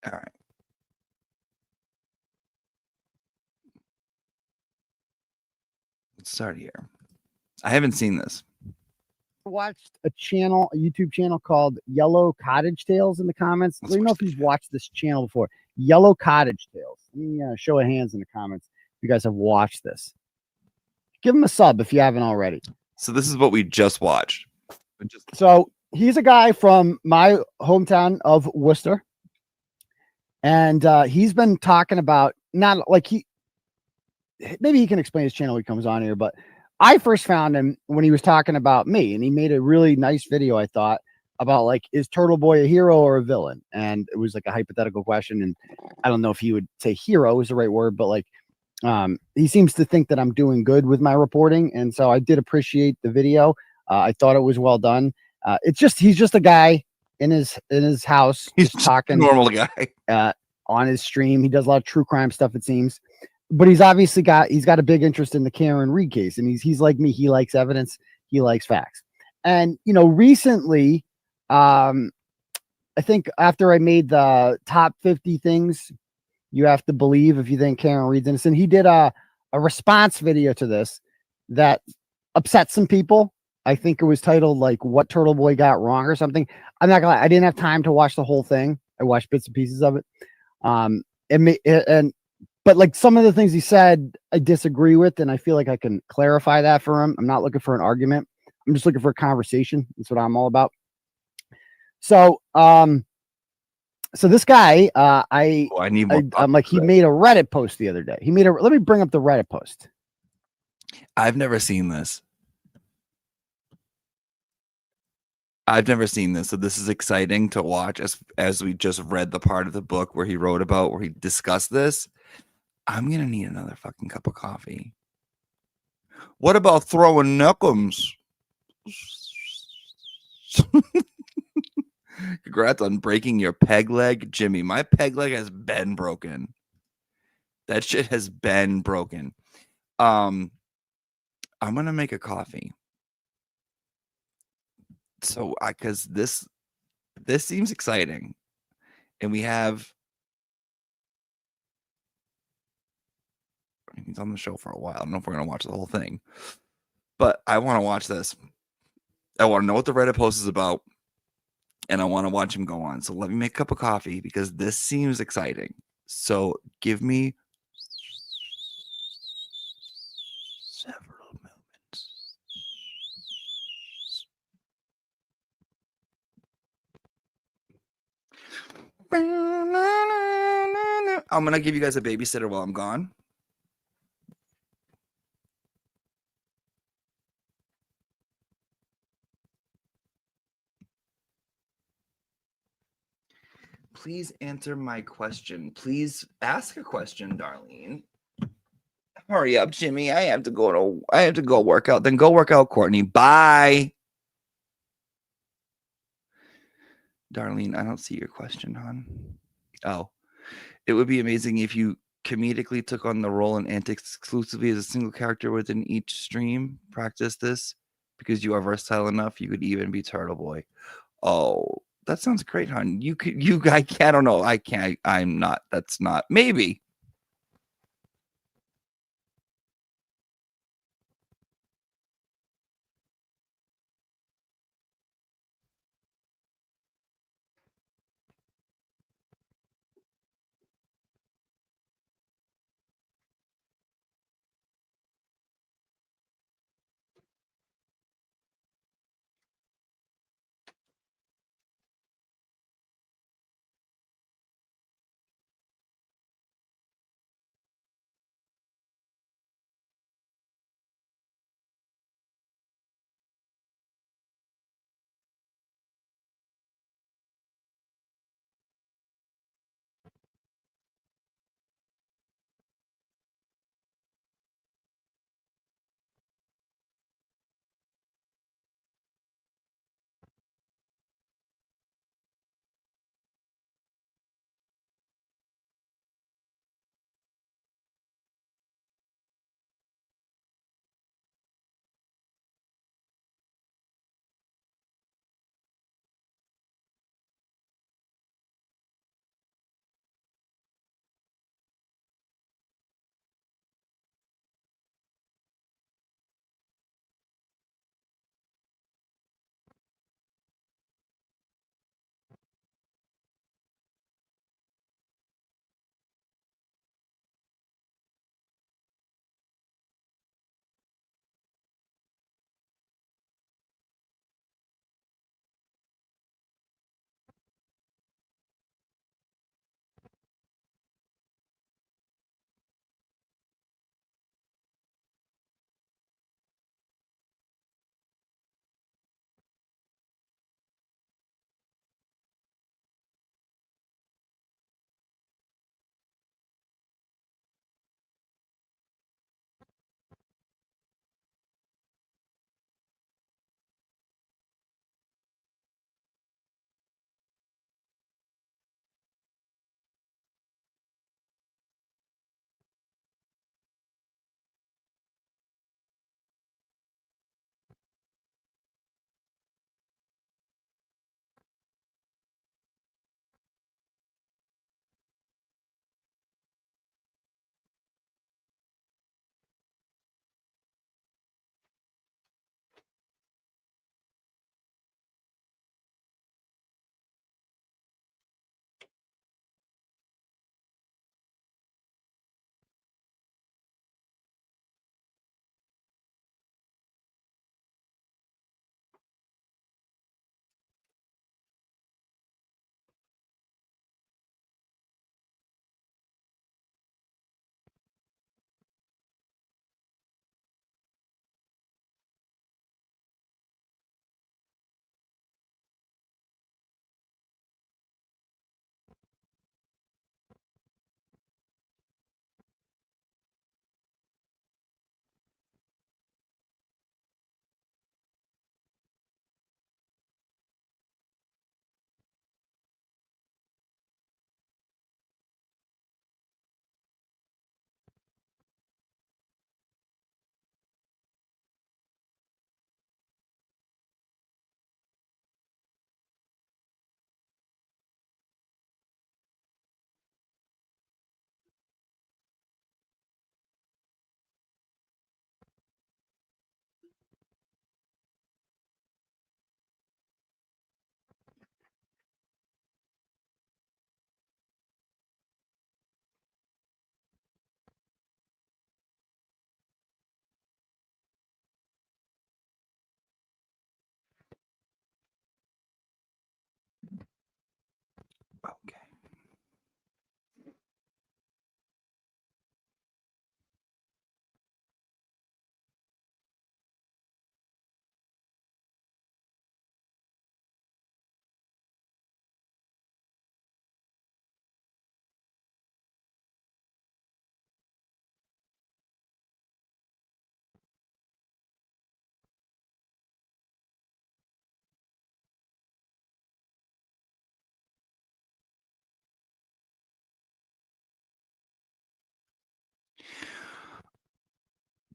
Speaker 14: All right. Let's start here. I haven't seen this.
Speaker 11: Watched a YouTube channel called Yellow Cottage Tales in the comments. Let me know if you've watched this channel before. Yellow Cottage Tales. Let me show of hands in the comments if you guys have watched this. Give him a sub if you haven't already.
Speaker 14: So this is what we just watched.
Speaker 11: So he's a guy from my hometown of Worcester. And he's been talking about, not like maybe he can explain his channel when he comes on here, but I first found him when he was talking about me, and he made a really nice video, I thought, about like, is Turtle Boy a hero or a villain? And it was like a hypothetical question, and I don't know if he would say hero is the right word, but like he seems to think that I'm doing good with my reporting, and so I did appreciate the video. I thought it was well done. He's just a guy in his house.
Speaker 14: He's
Speaker 11: just talking,
Speaker 14: a normal guy.
Speaker 11: on his stream. He does a lot of true crime stuff, it seems. But he's obviously got a big interest in the Karen Reed case. And he's like me. He likes evidence. He likes facts. And recently, I think after I made the top 50 things you have to believe if you think Karen Reed's innocent, he did a response video to this that upset some people. I think it was titled like "What Turtle Boy Got Wrong" or something. I'm not gonna lie, I didn't have time to watch the whole thing. I watched bits and pieces of it. But like some of the things he said, I disagree with, and I feel like I can clarify that for him. I'm not looking for an argument. I'm just looking for a conversation. That's what I'm all about. So, so this guy, I'm like, he made a Reddit post the other day. Let me bring up the Reddit post.
Speaker 14: I've never seen this. So this is exciting to watch as we just read the part of the book where he wrote about, where he discussed this. I'm going to need another fucking cup of coffee. What about throwing knuckles? Congrats on breaking your peg leg, Jimmy. My peg leg has been broken. That shit has been broken. I'm going to make a coffee. So because this seems exciting, and we have he's on the show for a while. I don't know if we're gonna watch the whole thing, but I want to watch this. I want to know what the Reddit post is about, and I want to watch him go on. So let me make a cup of coffee because this seems exciting. So give me several moments. I'm gonna give you guys a babysitter while I'm gone. Please answer my question. Please ask a question, Darlene. Hurry up, Jimmy. I have to go work out. Then go work out, Courtney. Bye. Darlene, I don't see your question, hon. Oh. It would be amazing if you comedically took on the role and antics exclusively as a single character within each stream. Practice this because you are versatile enough. You could even be Turtle Boy. Oh, that sounds great, hon. I don't know. I can't. I'm not. That's not. Maybe.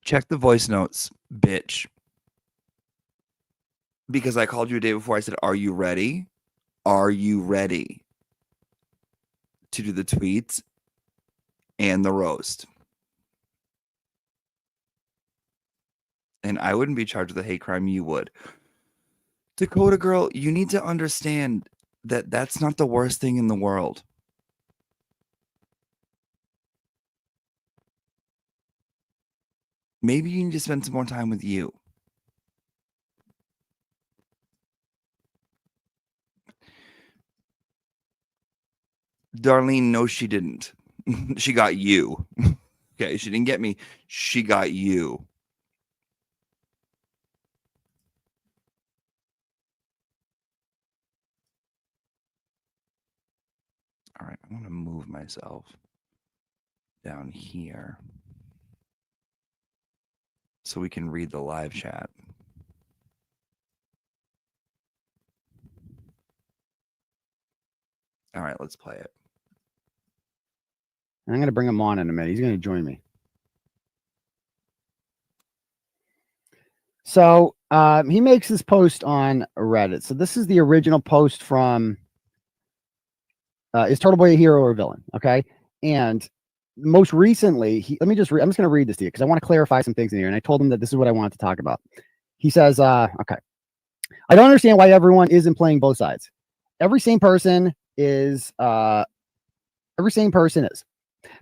Speaker 14: Check the voice notes, bitch. Because I called you a day before. I said, are you ready? Are you ready to do the tweets and the roast? And I wouldn't be charged with a hate crime. You would. Dakota girl, you need to understand that that's not the worst thing in the world. Maybe you need to spend some more time with you. Darlene, no, she didn't. She got you. Okay, she didn't get me. She got you. All right, I'm going to move myself down here so we can read the live chat. All right, let's play it.
Speaker 11: I'm going to bring him on in a minute. He's going to join me. So he makes this post on Reddit. So this is the original post from is Turtle Boy a hero or a villain? Okay. And most recently, I'm just going to read this to you because I want to clarify some things in here. And I told him that this is what I wanted to talk about. He says, okay, I don't understand why everyone isn't playing both sides. Every sane person is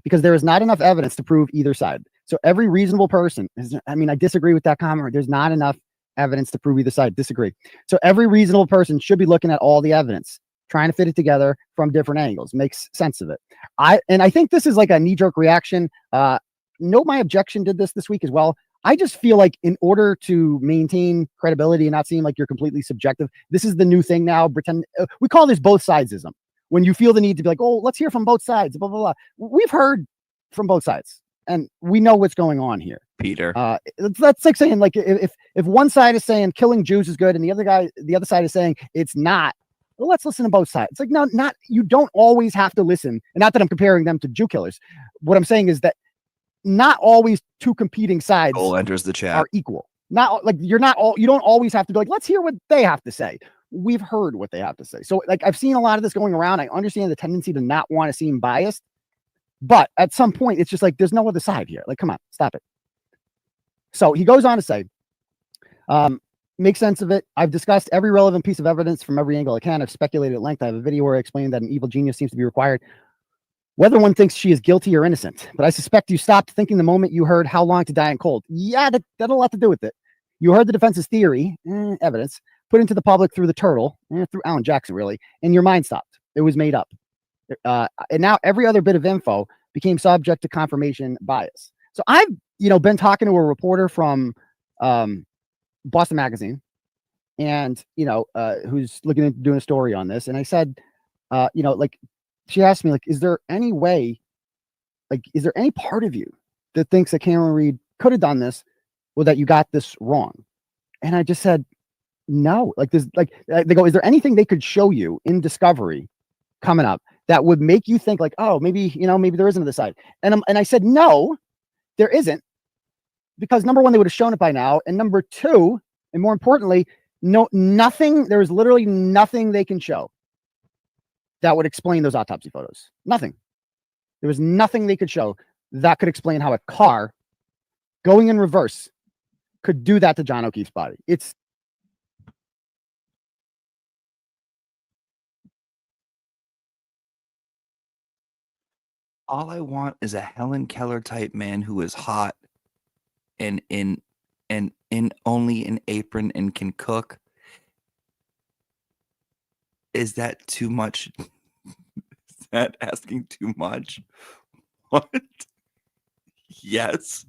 Speaker 11: because there is not enough evidence to prove either side. So every reasonable person I disagree with that comment. There's not enough evidence to prove either side. Disagree. So every reasonable person should be looking at all the evidence, trying to fit it together from different angles, makes sense of it. I think this is like a knee-jerk reaction. Note my objection did this week as well. I just feel like in order to maintain credibility and not seem like you're completely subjective, this is the new thing now. We call this both sidesism. When you feel the need to be like, oh, let's hear from both sides, blah, blah, blah. We've heard from both sides and we know what's going on here.
Speaker 14: Peter.
Speaker 11: That's like saying like if one side is saying killing Jews is good and the other side is saying it's not, well, let's listen to both sides. It's like, no, you don't always have to listen. And not that I'm comparing them to Jew killers. What I'm saying is that not always two competing sides
Speaker 14: enters the chat
Speaker 11: are equal. Not like you don't always have to be like, let's hear what they have to say. We've heard what they have to say. So like I've seen a lot of this going around. I understand the tendency to not want to seem biased, but at some point it's just like, there's no other side here. Like, come on, stop it. So he goes on to say, make sense of it. I've discussed every relevant piece of evidence from every angle I can. I've speculated at length. I have a video where I explained that an evil genius seems to be required, whether one thinks she is guilty or innocent. But I suspect you stopped thinking the moment you heard how long to die in cold. Yeah, that had a lot to do with it. You heard the defense's theory, evidence, put into the public through the turtle, through Alan Jackson, really, and your mind stopped. It was made up. And now every other bit of info became subject to confirmation bias. So I've, been talking to a reporter from Boston Magazine and, who's looking into doing a story on this. And I said, she asked me, is there any way, is there any part of you that thinks that Cameron Reed could have done this or that you got this wrong? And I just said, no. They go, is there anything they could show you in Discovery coming up that would make you think oh, maybe there isn't another side? And I said, no, there isn't, because number one, they would have shown it by now. And number two, and more importantly, there is literally nothing they can show that would explain those autopsy photos. Nothing. There was nothing they could show that could explain how a car going in reverse could do that to John O'Keefe's body. It's
Speaker 14: all I want is a Helen Keller type man who is hot and in only an apron and can cook. Is that too much? Is that asking too much? What? Yes.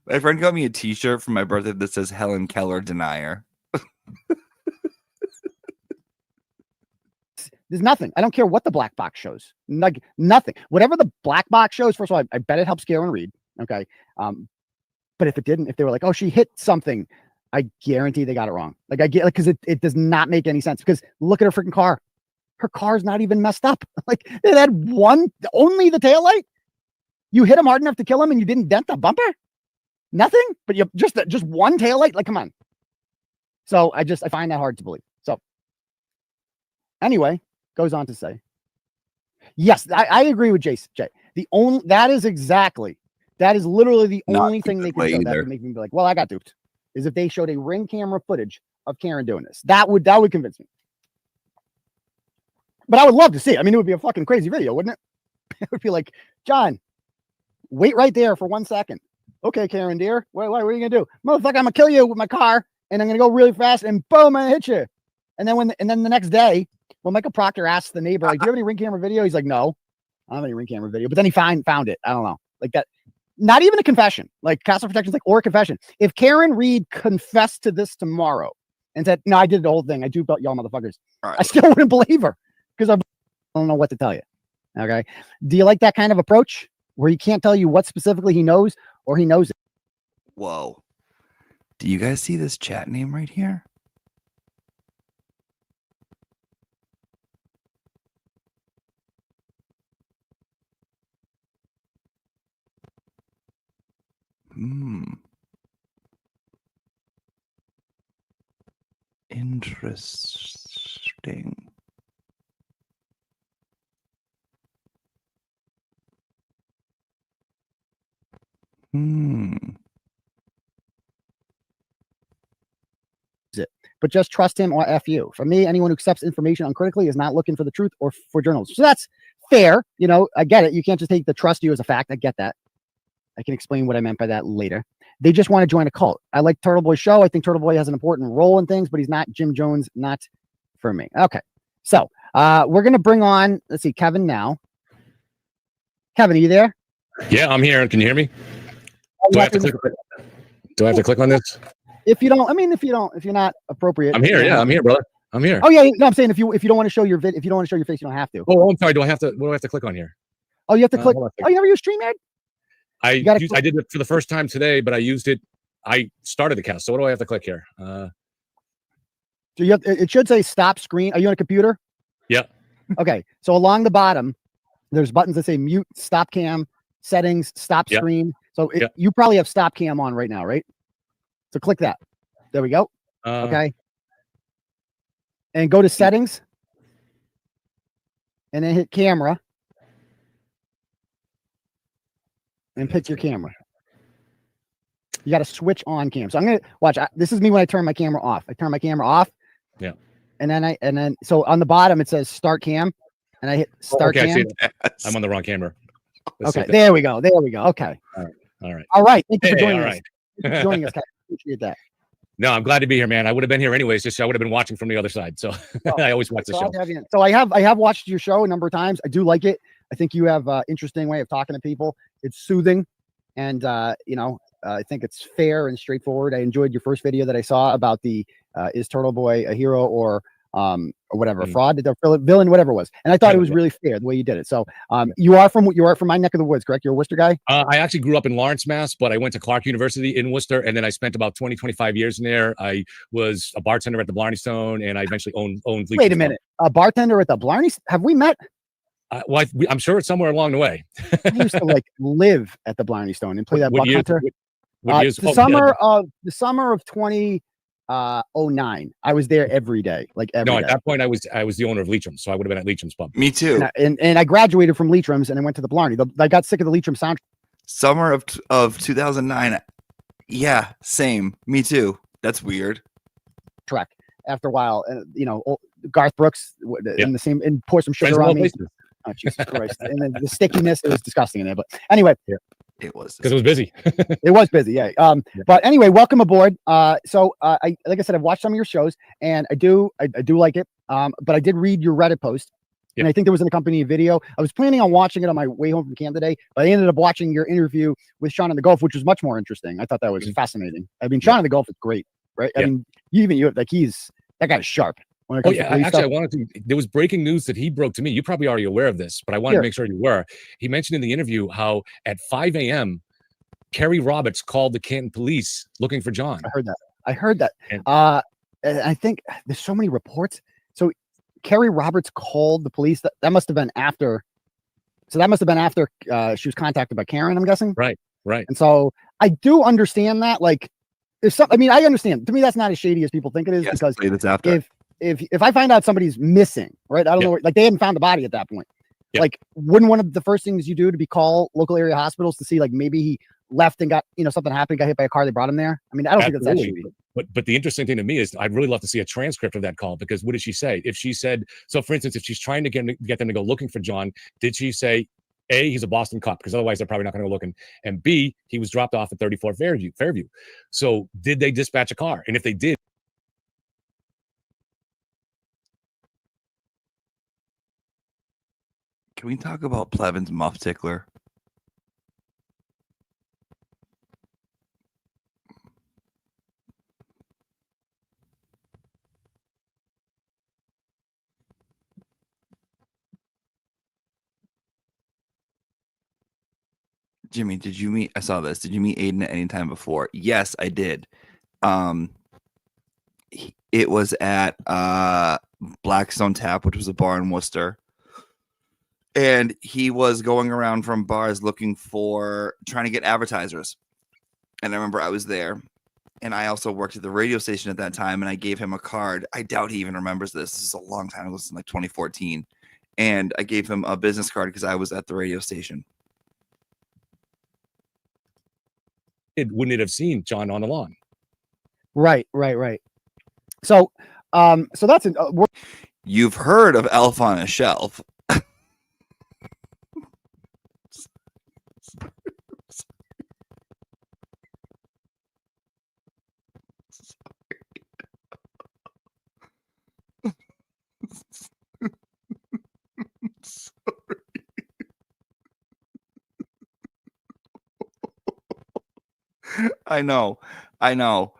Speaker 14: My friend got me a t-shirt for my birthday that says Helen Keller Denier.
Speaker 11: There's nothing. I don't care what the black box shows. Nothing. Whatever the black box shows, first of all, I bet it helps Karen Reed. Okay. But if it didn't, if they were like, oh, she hit something, I guarantee they got it wrong. Because it does not make any sense. Because look at her freaking car. Her car's not even messed up. It had only the taillight. You hit him hard enough to kill him and you didn't dent the bumper? Nothing, but you just one taillight. Like, come on. So I find that hard to believe. So anyway, goes on to say, yes, I agree with Jason. Jay. That is literally the only thing they can show that would make me be like, well, I got duped. Is if they showed a ring camera footage of Karen doing this. That would convince me. But I would love to see it. I mean, it would be a fucking crazy video, wouldn't it? It would be like, John, wait right there for 1 second. Okay, Karen, dear. What are you gonna do? Motherfucker, I'm gonna kill you with my car, and I'm gonna go really fast, and boom, I hit you. And then the next day, when Michael Proctor asks the neighbor, like, do you have any ring camera video? He's like, no, I don't have any ring camera video. But then he found it. I don't know. Like that. Not even a confession. Like Castle Protection's like, or a confession. If Karen Reed confessed to this tomorrow and said, no, I did the whole thing. I duped y'all motherfuckers. Right. I still wouldn't believe her because I don't know what to tell you. Okay. Do you like that kind of approach where he can't tell you what specifically he knows or he knows it?
Speaker 14: Whoa. Do you guys see this chat name right here? Interesting.
Speaker 11: But just trust him or F you. For me, anyone who accepts information uncritically is not looking for the truth or for journalism. So that's fair. You know, I get it. You can't just take the trust you as a fact. I get that. I can explain what I meant by that later. They just want to join a cult. I like Turtle Boy's show. I think Turtle Boy has an important role in things, but he's not Jim Jones, not for me. Okay. So we're going to bring on, let's see, Kevin now. Kevin, are you there?
Speaker 16: Yeah, I'm here. Can you hear me? Do I have to click on this?
Speaker 11: If you don't, if you're not appropriate.
Speaker 16: I'm here. Yeah, I'm here, brother. I'm here.
Speaker 11: Oh yeah. No, I'm saying if you don't want to show your if you don't want to show your face, you don't have to.
Speaker 16: Oh, I'm sorry. What do I have to click on here?
Speaker 11: Oh, you have to click. Oh, you never use StreamYard?
Speaker 16: I did it for the first time today, but I used it. I started the cast. So what do I have to click here?
Speaker 11: So you have, it should say stop screen. Are you on a computer?
Speaker 16: Yeah.
Speaker 11: Okay. So along the bottom, there's buttons that say mute, stop cam, settings, stop screen. So you probably have stop cam on right now, right? So click that. There we go. Okay. And go to settings. And then hit camera. And pick your camera. You got to switch on cam. So I'm going to watch. This is me when I turn my camera off. I turn my camera off.
Speaker 16: Yeah.
Speaker 11: And then so on the bottom it says start cam. And I hit start cam.
Speaker 16: I'm on the wrong camera.
Speaker 11: Okay. There we go. Okay.
Speaker 16: All right.
Speaker 11: All right. Thank you for joining us.
Speaker 16: Right.
Speaker 11: Thank you for joining us. I appreciate that.
Speaker 16: No, I'm glad to be here, man. I would have been here anyways. Just I would have been watching from the other side. So I always watch the show.
Speaker 11: So I have watched your show a number of times. I do like it. I think you have an interesting way of talking to people. It's soothing, and I think it's fair and straightforward. I enjoyed your first video that I saw about the is Turtle Boy a hero or whatever, fraud, the villain, whatever it was. And I thought it was really fair the way you did it. So you are from my neck of the woods, correct? You're a Worcester guy?
Speaker 16: I actually grew up in Lawrence, Mass, but I went to Clark University in Worcester, and then I spent about 25 years in there. I was a bartender at the Blarney Stone, and I eventually owned
Speaker 11: Wait a minute. A bartender at the Blarney? Have we met?
Speaker 16: I'm sure it's somewhere along the way.
Speaker 11: I used to live at the Blarney Stone and play that Buck Hunter. The summer of 2009. I was there every day. At
Speaker 16: that point I was the owner of Leitrim's, so I would have been at Leitrim's pub.
Speaker 14: Me too.
Speaker 11: And I graduated from Leitrim's and I went to the Blarney. I got sick of the Leitrim sound.
Speaker 14: Summer of 2009. Yeah, same. Me too. That's weird.
Speaker 11: Trek. After a while, Garth Brooks in the same and pour some sugar on me. Oh, Jesus Christ. And then the stickiness, it was disgusting in there. But anyway,
Speaker 14: it was
Speaker 16: because it was busy.
Speaker 11: It was busy, yeah. But anyway, welcome aboard. So like I said, I've watched some of your shows and I do like it. But I did read your Reddit post. And I think there was an accompanying video. I was planning on watching it on my way home from camp today, but I ended up watching your interview with Sean in the Gulf, which was much more interesting. I thought that was fascinating. I mean, Sean in the Gulf is great, right? I mean, that guy's sharp.
Speaker 16: I wanted to. There was breaking news that he broke to me. You probably already aware of this, but I wanted to make sure you were. He mentioned in the interview how at 5 a.m. Kerry Roberts called the Canton police looking for John.
Speaker 11: I heard that. And I think there's so many reports. So Kerry Roberts called the police. That must have been after. So that must have been after she was contacted by Karen, I'm guessing.
Speaker 16: Right.
Speaker 11: And so I do understand that. Like, if some, I mean, I understand. To me, that's not as shady as people think it is, because if I find out somebody's missing, right? I don't know, like they hadn't found the body at that point. Like, wouldn't one of the first things you do to be call local area hospitals to see, like, maybe he left and got, something happened, got hit by a car, they brought him there? I mean, I don't think it's that shady.
Speaker 16: But the interesting thing to me is I'd really love to see a transcript of that call, because what did she say? If she said, so for instance, if she's trying to get them to go looking for John, did she say, A, he's a Boston cop, because otherwise they're probably not going to go looking, and B, he was dropped off at 34 Fairview. So did they dispatch a car? And if they did,
Speaker 14: can we talk about Plevin's muff tickler? Jimmy, did you meet? I saw this. Did you meet Aiden at any time before? Yes, I did. It was at Blackstone Tap, which was a bar in Worcester, and he was going around from bars trying to get advertisers. And I remember I was there, and I also worked at the radio station at that time, and I gave him a card. I doubt he even remembers this. This is a long time ago, like 2014, and I gave him a business card because I was at the radio station.
Speaker 16: Wouldn't it have seen John on the lawn?
Speaker 11: Right. So, so that's
Speaker 14: you've heard of Elf on a Shelf. I know. I'm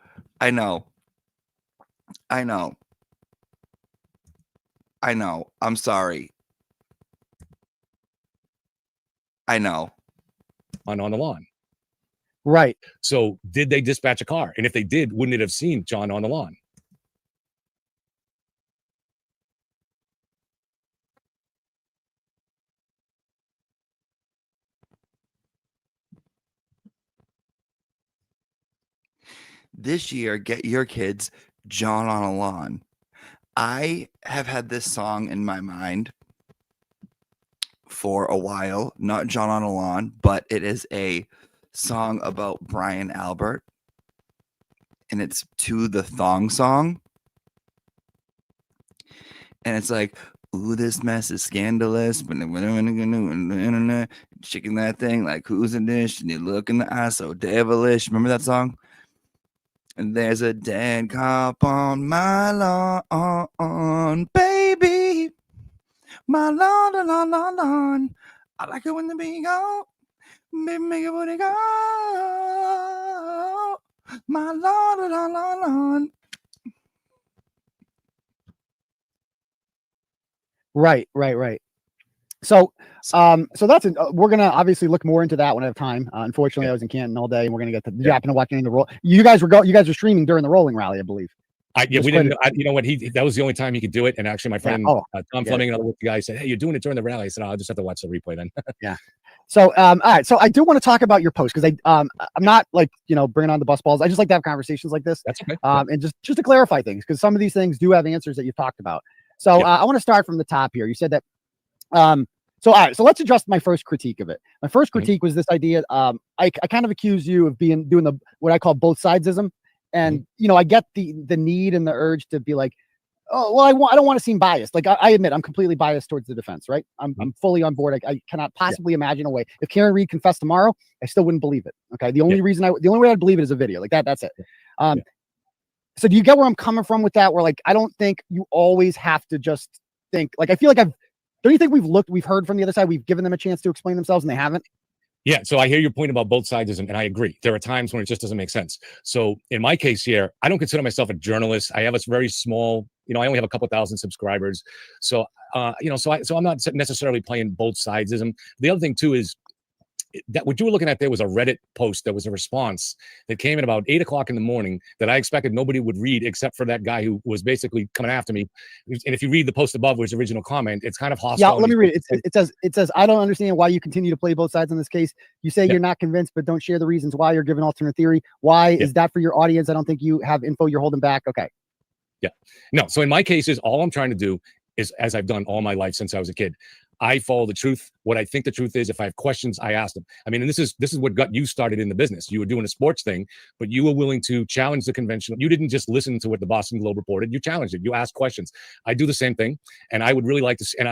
Speaker 14: sorry. I know.
Speaker 16: On the lawn.
Speaker 11: Right.
Speaker 16: So did they dispatch a car? And if they did, wouldn't it have seen John on the lawn?
Speaker 14: This year, get your kids John on a Lawn. I have had this song in my mind for a while, not John on a Lawn, but it is a song about Brian Albert, and it's to the thong song. And it's like, ooh, this mess is scandalous. Chicken that thing like who's in dish, and you look in the eye so devilish. Remember that song? And there's a dead cop on my lawn, baby. My lawn. I like it when the bee go. Baby, make it when it go. My lawn.
Speaker 11: Right. So, so that's we're gonna obviously look more into that when I have time. Unfortunately, I was in Canton all day, and we're gonna get to. You happen to watch any of the roll? You guys were streaming during the rolling rally, I believe.
Speaker 16: We didn't. You know what? That was the only time he could do it. And actually, my friend Tom Fleming, another guy, said, "Hey, you're doing it during the rally." I said, "I'll just have to watch the replay then."
Speaker 11: Yeah. So, all right. So I do want to talk about your post, because I'm not like bringing on the bus balls. I just like to have conversations like this.
Speaker 16: That's okay.
Speaker 11: And just to clarify things, because some of these things do have answers that you've talked about. So I want to start from the top here. You said that. So all right, so let's address my first critique of it. My first critique was this idea. I kind of accuse you of doing the what I call both sidesism, and I get the need and the urge to be like, oh well, I don't want to seem biased. Like I admit I'm completely biased towards the defense, right? I'm fully on board. I cannot possibly imagine a way. If Karen Reed confessed tomorrow, I still wouldn't believe it. Okay, the only way I'd believe it is a video like that. That's it. So do you get where I'm coming from with that? Where like I don't think you always have to just think like I feel like don't you think we've heard from the other side, we've given them a chance to explain themselves and they haven't?
Speaker 16: Yeah, so I hear your point about both sides, and I agree. There are times when it just doesn't make sense. So in my case here, I don't consider myself a journalist. I have a very small, I only have a couple thousand subscribers. So, so I'm not necessarily playing both sidesism. The other thing too is that what you were looking at there was a Reddit post that was a response that came in about 8 o'clock in the morning that I expected nobody would read except for that guy who was basically coming after me. And if you read the post above, his original comment, it's kind of hostile.
Speaker 11: Yeah, let me read it. It says, I don't understand why you continue to play both sides in this case. You say you're not convinced, but don't share the reasons why. You're giving alternate theory. Why is that for your audience? I don't think you have info you're holding back. Okay.
Speaker 16: Yeah. No. So in my cases, all I'm trying to do is, as I've done all my life since I was a kid, I follow the truth. What I think the truth is, if I have questions, I ask them. I mean, and this is what got you started in the business. You were doing a sports thing, but you were willing to challenge the conventional. You didn't just listen to what the Boston Globe reported. You challenged it. You asked questions. I do the same thing, and I would really like to. And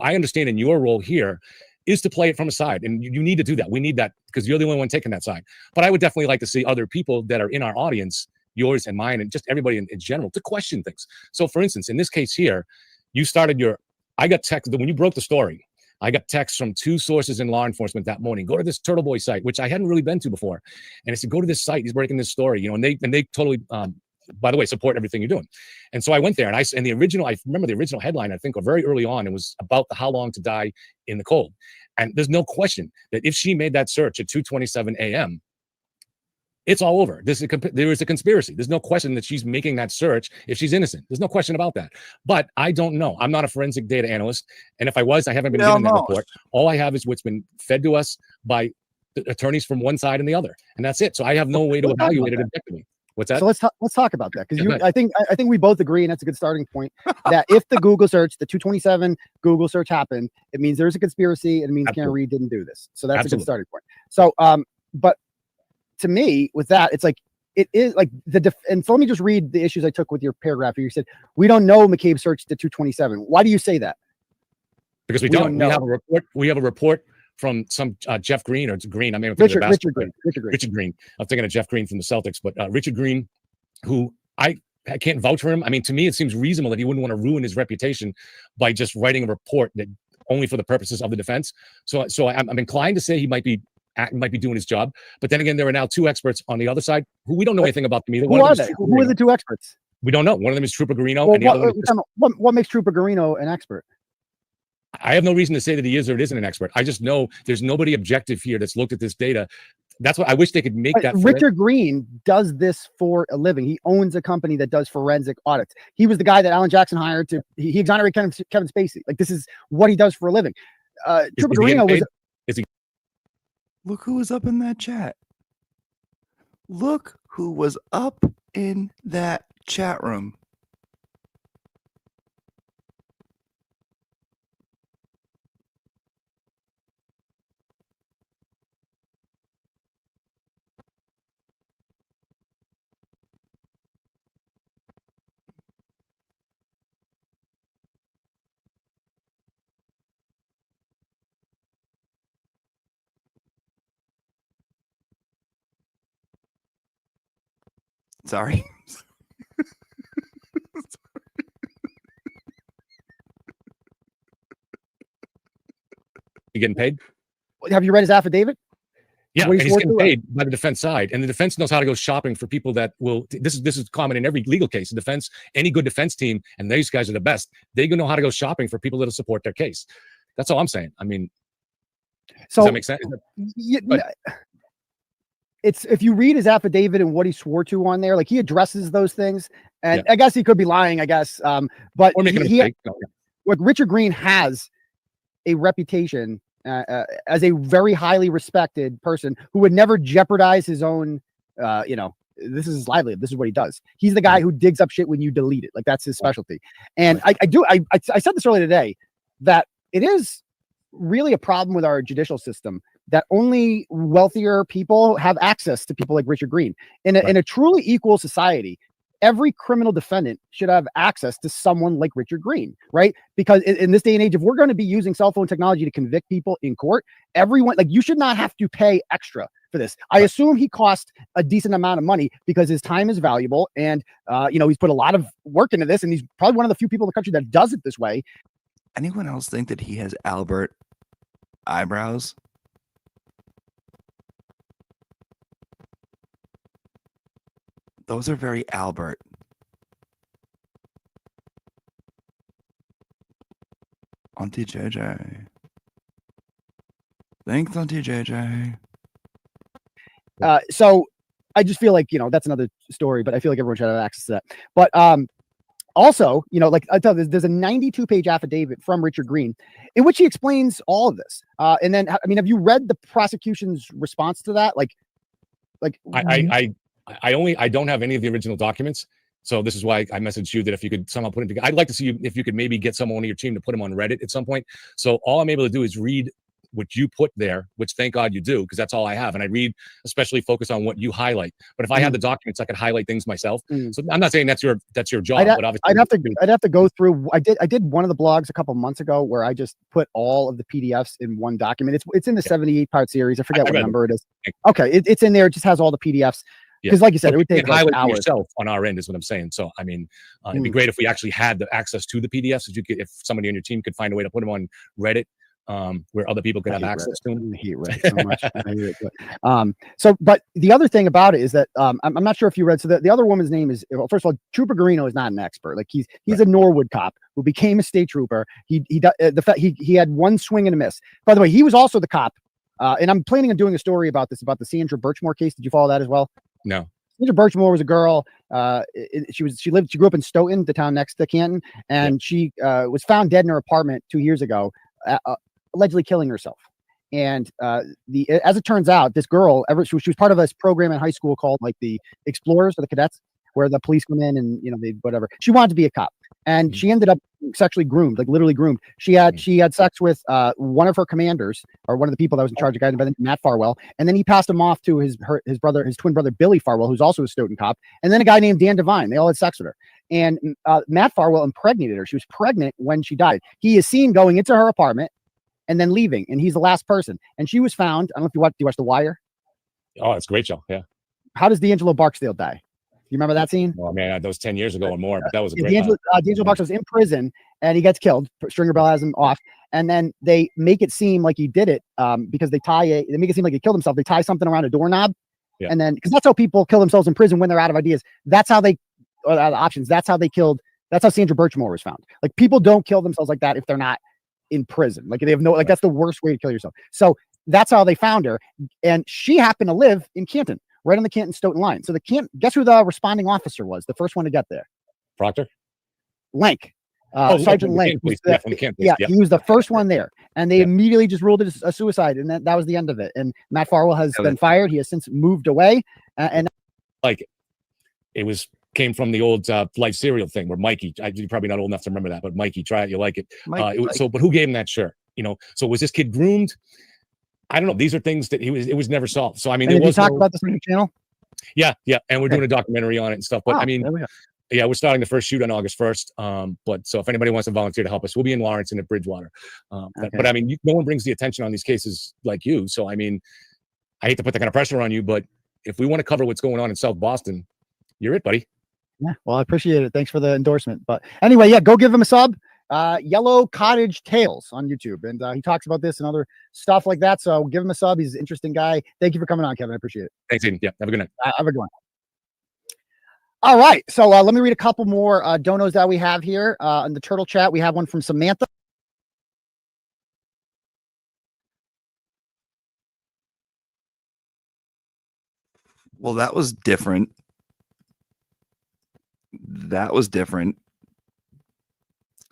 Speaker 16: I understand in your role here is to play it from a side, and you need to do that. We need that because you're the only one taking that side. But I would definitely like to see other people that are in our audience, yours and mine, and just everybody in general, to question things. So, for instance, in this case here, you started your. I got text when you broke the story. I got texts from 2 sources in law enforcement that morning. Go to this Turtle Boy site, which I hadn't really been to before. And I said, go to this site. He's breaking this story, and they totally, by the way, support everything you're doing. And so I went there, and I remember the original headline, I think, or very early on, it was about how long to die in the cold. And there's no question that if she made that search at 2:27 a.m., it's all over. There is a conspiracy. There's no question that she's making that search if she's innocent. There's no question about that. But I don't know. I'm not a forensic data analyst. And if I was, I haven't been given that report. All I have is what's been fed to us by the attorneys from one side and the other. And that's it. So I have no way to evaluate it objectively. What's that?
Speaker 11: So let's talk about that, because I think we both agree, and that's a good starting point, that if the Google search, the 227 Google search happened, it means there's a conspiracy, and it means Karen Reed didn't do this. So that's a good starting point. So but to me, with that, it's like it is like and so let me just read the issues I took with your paragraph here. You said we don't know McCabe searched the 227. Why do you say that?
Speaker 16: Because we don't know. We have a report. We have a report from some Jeff Green, or it's Green. I mean,
Speaker 11: Richard
Speaker 16: Green. I'm thinking of Jeff Green from the Celtics, but Richard Green, who I can't vouch for him. I mean, to me, it seems reasonable that he wouldn't want to ruin his reputation by just writing a report that only for the purposes of the defense. So I'm inclined to say he might be doing his job. But then again, there are now 2 experts on the other side who we don't know anything about them either.
Speaker 11: Who are they? Who are the 2 experts?
Speaker 16: We don't know. One of them is Trooper Garino, and the other one
Speaker 11: what makes Trooper Garino an expert?
Speaker 16: I have no reason to say that he is or it isn't an expert. I just know there's nobody objective here that's looked at this data. That's what I wish they could make that.
Speaker 11: Richard Green does this for a living. He owns a company that does forensic audits. He was the guy that Alan Jackson hired to. He exonerated Kevin Spacey. Like, this is what he does for a living. Trooper Garino was.
Speaker 14: Look who was up in that chat. Look who was up in that chat room. Sorry.
Speaker 16: You getting paid?
Speaker 11: Have you read his affidavit?
Speaker 16: Yeah, and he's getting paid by the defense side, and the defense knows how to go shopping for people that will. This is common in every legal case. The defense, any good defense team, and these guys are the best. They know how to go shopping for people that'll support their case. That's all I'm saying. I mean, does that make sense?
Speaker 11: It's if you read his affidavit and what he swore to on there, like, he addresses those things, and I guess he could be lying. I guess, but
Speaker 16: or making a mistake.
Speaker 11: Like, Richard Green has a reputation as a very highly respected person who would never jeopardize his own. This is his livelihood. This is what he does. He's the guy who digs up shit when you delete it. Like, that's his specialty. And I said this earlier today, that it is really a problem with our judicial system that only wealthier people have access to people like Richard Green. In a truly equal society, every criminal defendant should have access to someone like Richard Green, right? Because in this day and age, if we're going to be using cell phone technology to convict people in court, everyone, like, you should not have to pay extra for this. I assume he cost a decent amount of money because his time is valuable, and he's put a lot of work into this, and he's probably one of the few people in the country that does it this way.
Speaker 14: Anyone else think that he has Albert eyebrows? Those are very Albert. Auntie JJ. Thanks, Auntie JJ.
Speaker 11: So I just feel like, that's another story, but I feel like everyone should have access to that. But also, like I tell you, there's a 92-page affidavit from Richard Green in which he explains all of this. And then, have you read the prosecution's response to that?
Speaker 16: I don't have any of the original documents. So this is why I messaged you that if you could somehow put it together. I'd like to see if you could maybe get someone on your team to put them on Reddit at some point. So all I'm able to do is read what you put there, which thank God you do, because that's all I have. And I read, especially focus on what you highlight. But if I had the documents, I could highlight things myself. So I'm not saying that's your job, but obviously
Speaker 11: I'd have to go through. I did one of the blogs a couple months ago where I just put all of the PDFs in one document. It's in the 78-part series. I forget what number it is. Okay, it's in there. It just has all the PDFs. Because, like you said, it would take
Speaker 16: highlight
Speaker 11: hours.
Speaker 16: yourself on our end, is what I'm saying. So, it'd be great if we actually had the access to the PDFs. If somebody on your team could find a way to put them on Reddit, where other people could have access to them.
Speaker 11: I hate Reddit so much. I hate it. But the other thing about it is that I'm not sure if you read. So the other woman's name is, well, first of all, Trooper Garino is not an expert. Like he's a Norwood cop who became a state trooper. He had one swing and a miss. By the way, he was also the cop. And I'm planning on doing a story about this, about the Sandra Birchmore case. Did you follow that as well?
Speaker 16: No.
Speaker 11: Sandra Birchmore was a girl. She grew up in Stoughton, the town next to Canton, and she was found dead in her apartment 2 years ago, allegedly killing herself. And as it turns out, this girl, she was part of this program in high school called like the Explorers or the Cadets, where the police come in and they whatever. She wanted to be a cop, and she ended up sexually groomed, like literally groomed. She had sex with one of her commanders, or one of the people that was in charge, a guy named Matt Farwell, and then he passed him off to his twin brother Billy Farwell, who's also a Stoughton cop, and then a guy named Dan Devine. They all had sex with her, and Matt Farwell impregnated her. She was pregnant when she died. He is seen going into her apartment and then leaving, and he's the last person. And she was found. I don't know if you watch The Wire.
Speaker 16: Oh, it's a great show. Yeah.
Speaker 11: How does D'Angelo Barksdale die? You remember that scene?
Speaker 16: Well, man, that was 10 years ago or more, but that was a great.
Speaker 11: D'Angelo Barksdale was in prison and he gets killed. Stringer Bell has him off, and then they make it seem like he did it because they make it seem like he killed himself. They tie something around a doorknob, and then because that's how people kill themselves in prison when they're out of ideas. That's how they out of options. That's how they killed. That's how Sandra Birchmore was found. Like people don't kill themselves like that if they're not in prison. Like they have no. Like that's the worst way to kill yourself. So that's how they found her, and she happened to live in Canton, right on the Canton-Stoughton line. So guess who the responding officer was? The first one to get there.
Speaker 16: Proctor?
Speaker 11: Lank. Sergeant Lank. He was the first one there. And they immediately just ruled it a suicide. And that was the end of it. And Matt Farwell has been fired. He has since moved away. And
Speaker 16: like it came from the old Life cereal thing where Mikey, you're probably not old enough to remember that, but Mikey, try it, you like it. But who gave him that shirt? So was this kid groomed? I don't know. These are things that it was never solved. So
Speaker 11: we talked about this on your channel.
Speaker 16: Yeah, and we're doing a documentary on it and stuff. But we're starting the first shoot on August 1st. But so if anybody wants to volunteer to help us, we'll be in Lawrence and at Bridgewater. But no one brings the attention on these cases like you. So I hate to put that kind of pressure on you, but if we want to cover what's going on in South Boston, you're it, buddy.
Speaker 11: Yeah, well, I appreciate it. Thanks for the endorsement. But anyway, go give him a sub. Yellow Cottage Tales on YouTube, and he talks about this and other stuff like that. So give him a sub. He's an interesting guy. Thank you for coming on, Kevin. I appreciate it.
Speaker 16: Thanks, Aiden. Yeah, have a good night.
Speaker 11: Have a good one. All right, so let me read a couple more donos that we have here in the Turtle Chat. We have one from Samantha.
Speaker 14: Well, that was different.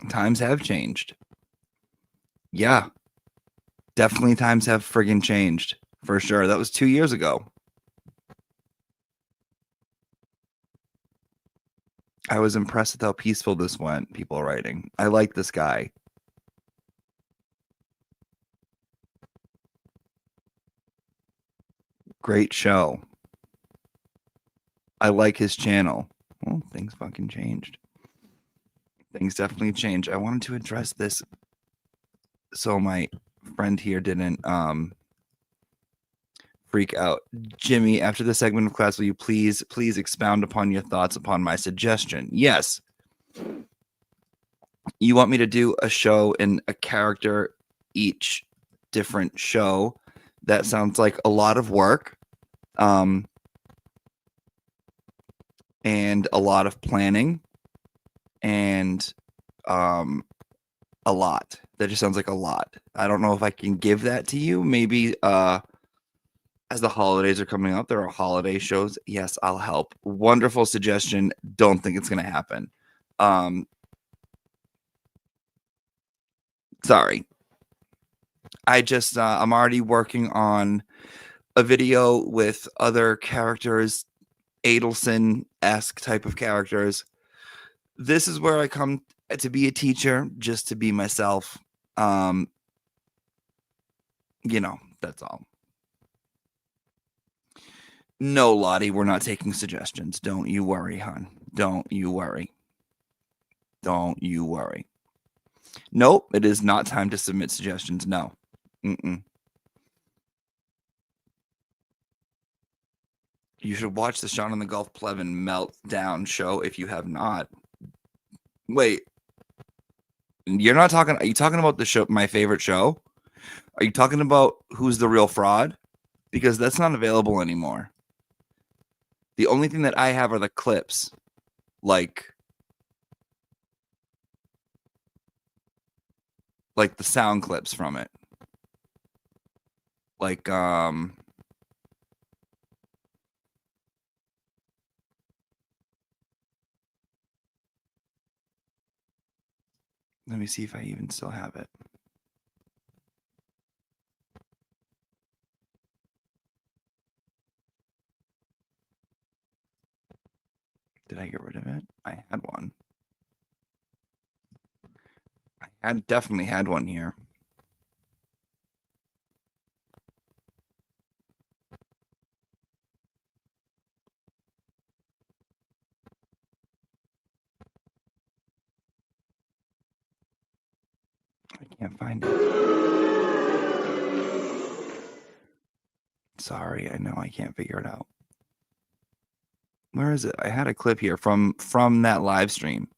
Speaker 14: Times have changed. Yeah, definitely times have friggin' changed for sure. That was 2 years ago. I was impressed with how peaceful this went. People are writing. I like this guy. Great show. I like his channel. Well, things fucking changed. Things definitely changed. I wanted to address this so my friend here didn't freak out. Jimmy, after the segment of class, will you please expound upon your thoughts upon my suggestion? Yes. You want me to do a show and a character each different show? That sounds like a lot of work. And a lot of planning. And a lot. That just sounds like a lot. I don't know if I can give that to you. Maybe as the holidays are coming up, there are holiday shows. Yes, I'll help. Wonderful suggestion. Don't think it's going to happen. Sorry. I just, I'm already working on a video with other characters, Adelson-esque type of characters. This is where I come to be a teacher, just to be myself. You know, that's all. No, Lottie, we're not taking suggestions. Don't you worry, hon. Don't you worry. Don't you worry. Nope, it is not time to submit suggestions. No. Mm-mm. You should watch the Sean and the Gulf Plevin meltdown show if you have not. Wait. You're not talking... Are you talking about the show, my favorite show? Are you talking about Who's the Real Fraud? Because that's not available anymore. The only thing that I have are the clips. Like the sound clips from it. Like, let me see if I even still have it. Did I get rid of it? I had one. I definitely had one here. I can't find it. Sorry, I know I can't figure it out. Where is it? I had a clip here from that live stream.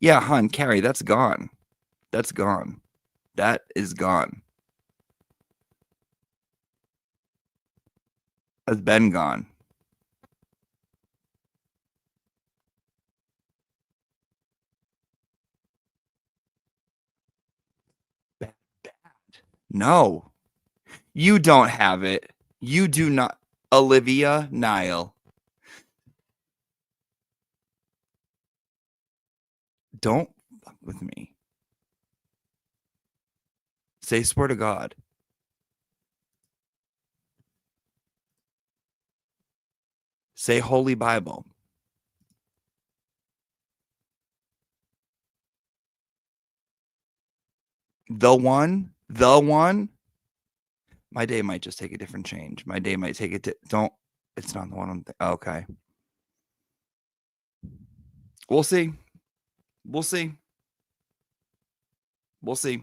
Speaker 14: Yeah, hon, Carrie, that's gone. That's gone. That is gone. Has been gone. Bad. No. You don't have it. You do not. Olivia Nile. Don't fuck with me. Say swear to God. Say Holy Bible. The one. My day might just take a different change. My day might take it to, don't, it's not the one I'm okay. We'll see. We'll see. We'll see.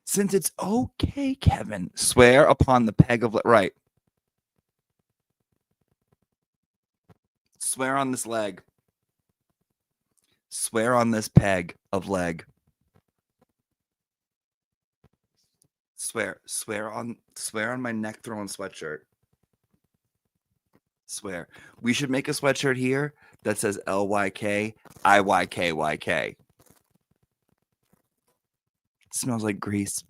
Speaker 14: Since it's okay, Kevin, swear upon the peg of, right. Swear on this leg. Swear on this peg of leg. Swear on my neck throwing sweatshirt. Swear. We should make a sweatshirt here that says LYK IYKYK. It smells like grease.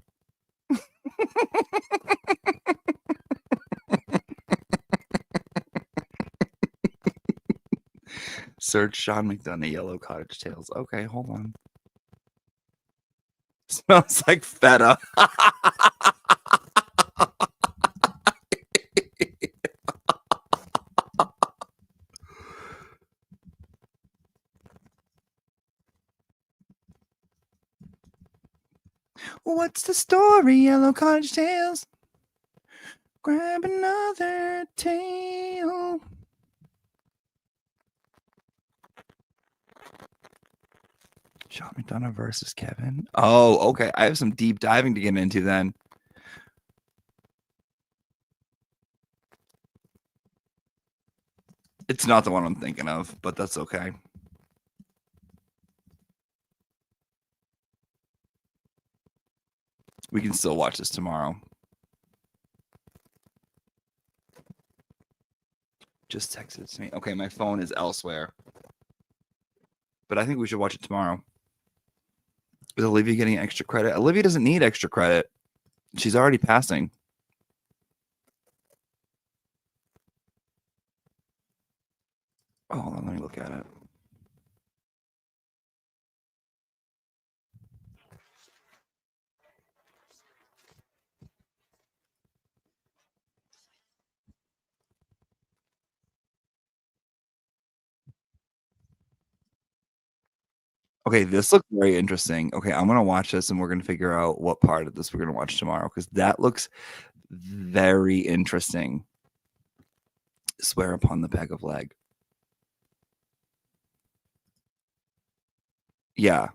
Speaker 14: Search Sean McDonough yellow cottage tails. Okay, hold on. Smells like feta. What's the story, yellow cottage tails? Grab another tail. Sean McDonough versus Kevin. Oh, okay. I have some deep diving to get into then. It's not the one I'm thinking of, but that's okay. We can still watch this tomorrow. Just text it to me. Okay, my phone is elsewhere. But I think we should watch it tomorrow. Is Olivia getting extra credit? Olivia doesn't need extra credit. She's already passing. Oh, hold on, let me look at it. Okay, this looks very interesting. Okay, I'm gonna watch this and we're gonna figure out what part of this we're gonna watch tomorrow because that looks very interesting. Swear upon the peg of leg. Yeah.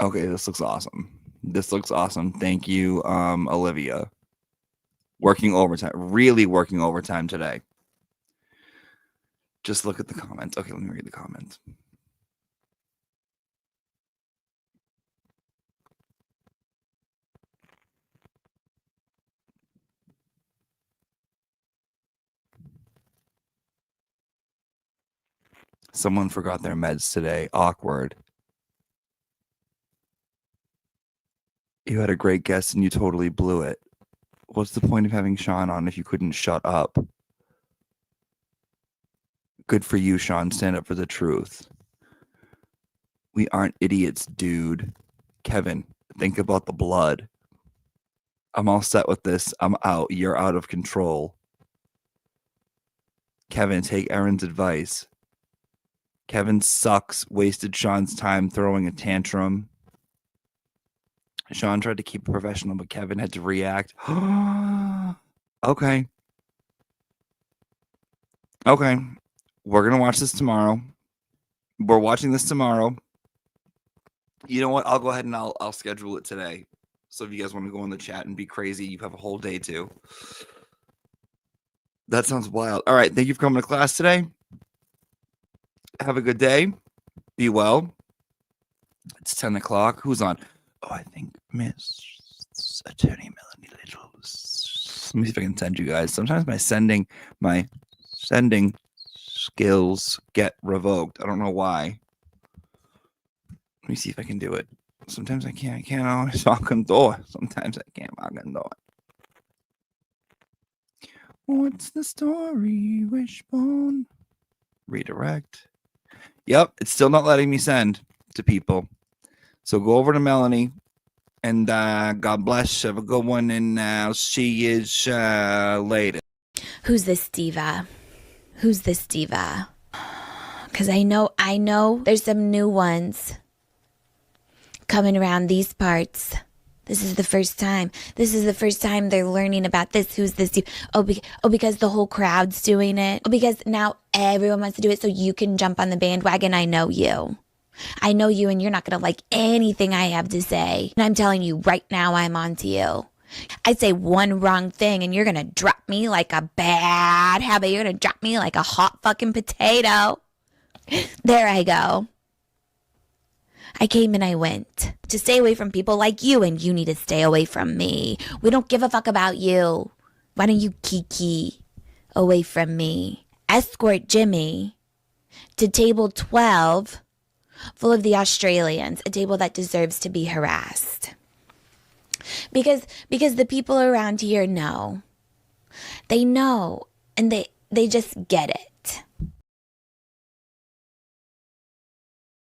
Speaker 14: Okay, this looks awesome. This looks awesome. Thank you, Olivia. Working overtime, really working overtime today. Just look at the comments. Okay, let me read the comments. Someone forgot their meds today. Awkward. You had a great guest and you totally blew it. What's the point of having Sean on if you couldn't shut up? Good for you, Sean. Stand up for the truth. We aren't idiots, dude. Kevin, think about the blood. I'm all set with this. I'm out. You're out of control. Kevin, take Erin's advice. Kevin sucks. Wasted Sean's time throwing a tantrum. Sean tried to keep it professional, but Kevin had to react. Okay. Okay. We're going to watch this tomorrow. We're watching this tomorrow. You know what? I'll go ahead and I'll schedule it today. So if you guys want to go in the chat and be crazy, you have a whole day too. That sounds wild. All right. Thank you for coming to class today. Have a good day. Be well. It's 10 o'clock. Who's on? Oh, I think Miss Attorney Melanie Littles. Let me see if I can send you guys. Sometimes my sending skills get revoked. I don't know why. Let me see if I can do it. Sometimes I can't. I can't always fucking do it. Sometimes I can't fucking do it. What's the story, Wishbone? Redirect. Yep, it's still not letting me send to people. So go over to Melanie and God bless. Have a good one, and I'll see you later.
Speaker 17: Who's this diva? Who's this diva? Because I know there's some new ones coming around these parts. This is the first time. This is the first time they're learning about this. Who's this diva? Oh, because the whole crowd's doing it. Oh, because now everyone wants to do it so you can jump on the bandwagon. I know you. I know you, and you're not going to like anything I have to say. And I'm telling you right now, I'm on to you. I say one wrong thing, and you're going to drop me like a bad habit. You're going to drop me like a hot fucking potato. There I go. I came and I went to stay away from people like you, and you need to stay away from me. We don't give a fuck about you. Why don't you kiki away from me? Escort Jimmy to table 12 full of the Australians, a table that deserves to be harassed. Because the people around here know. They know, and they just get it.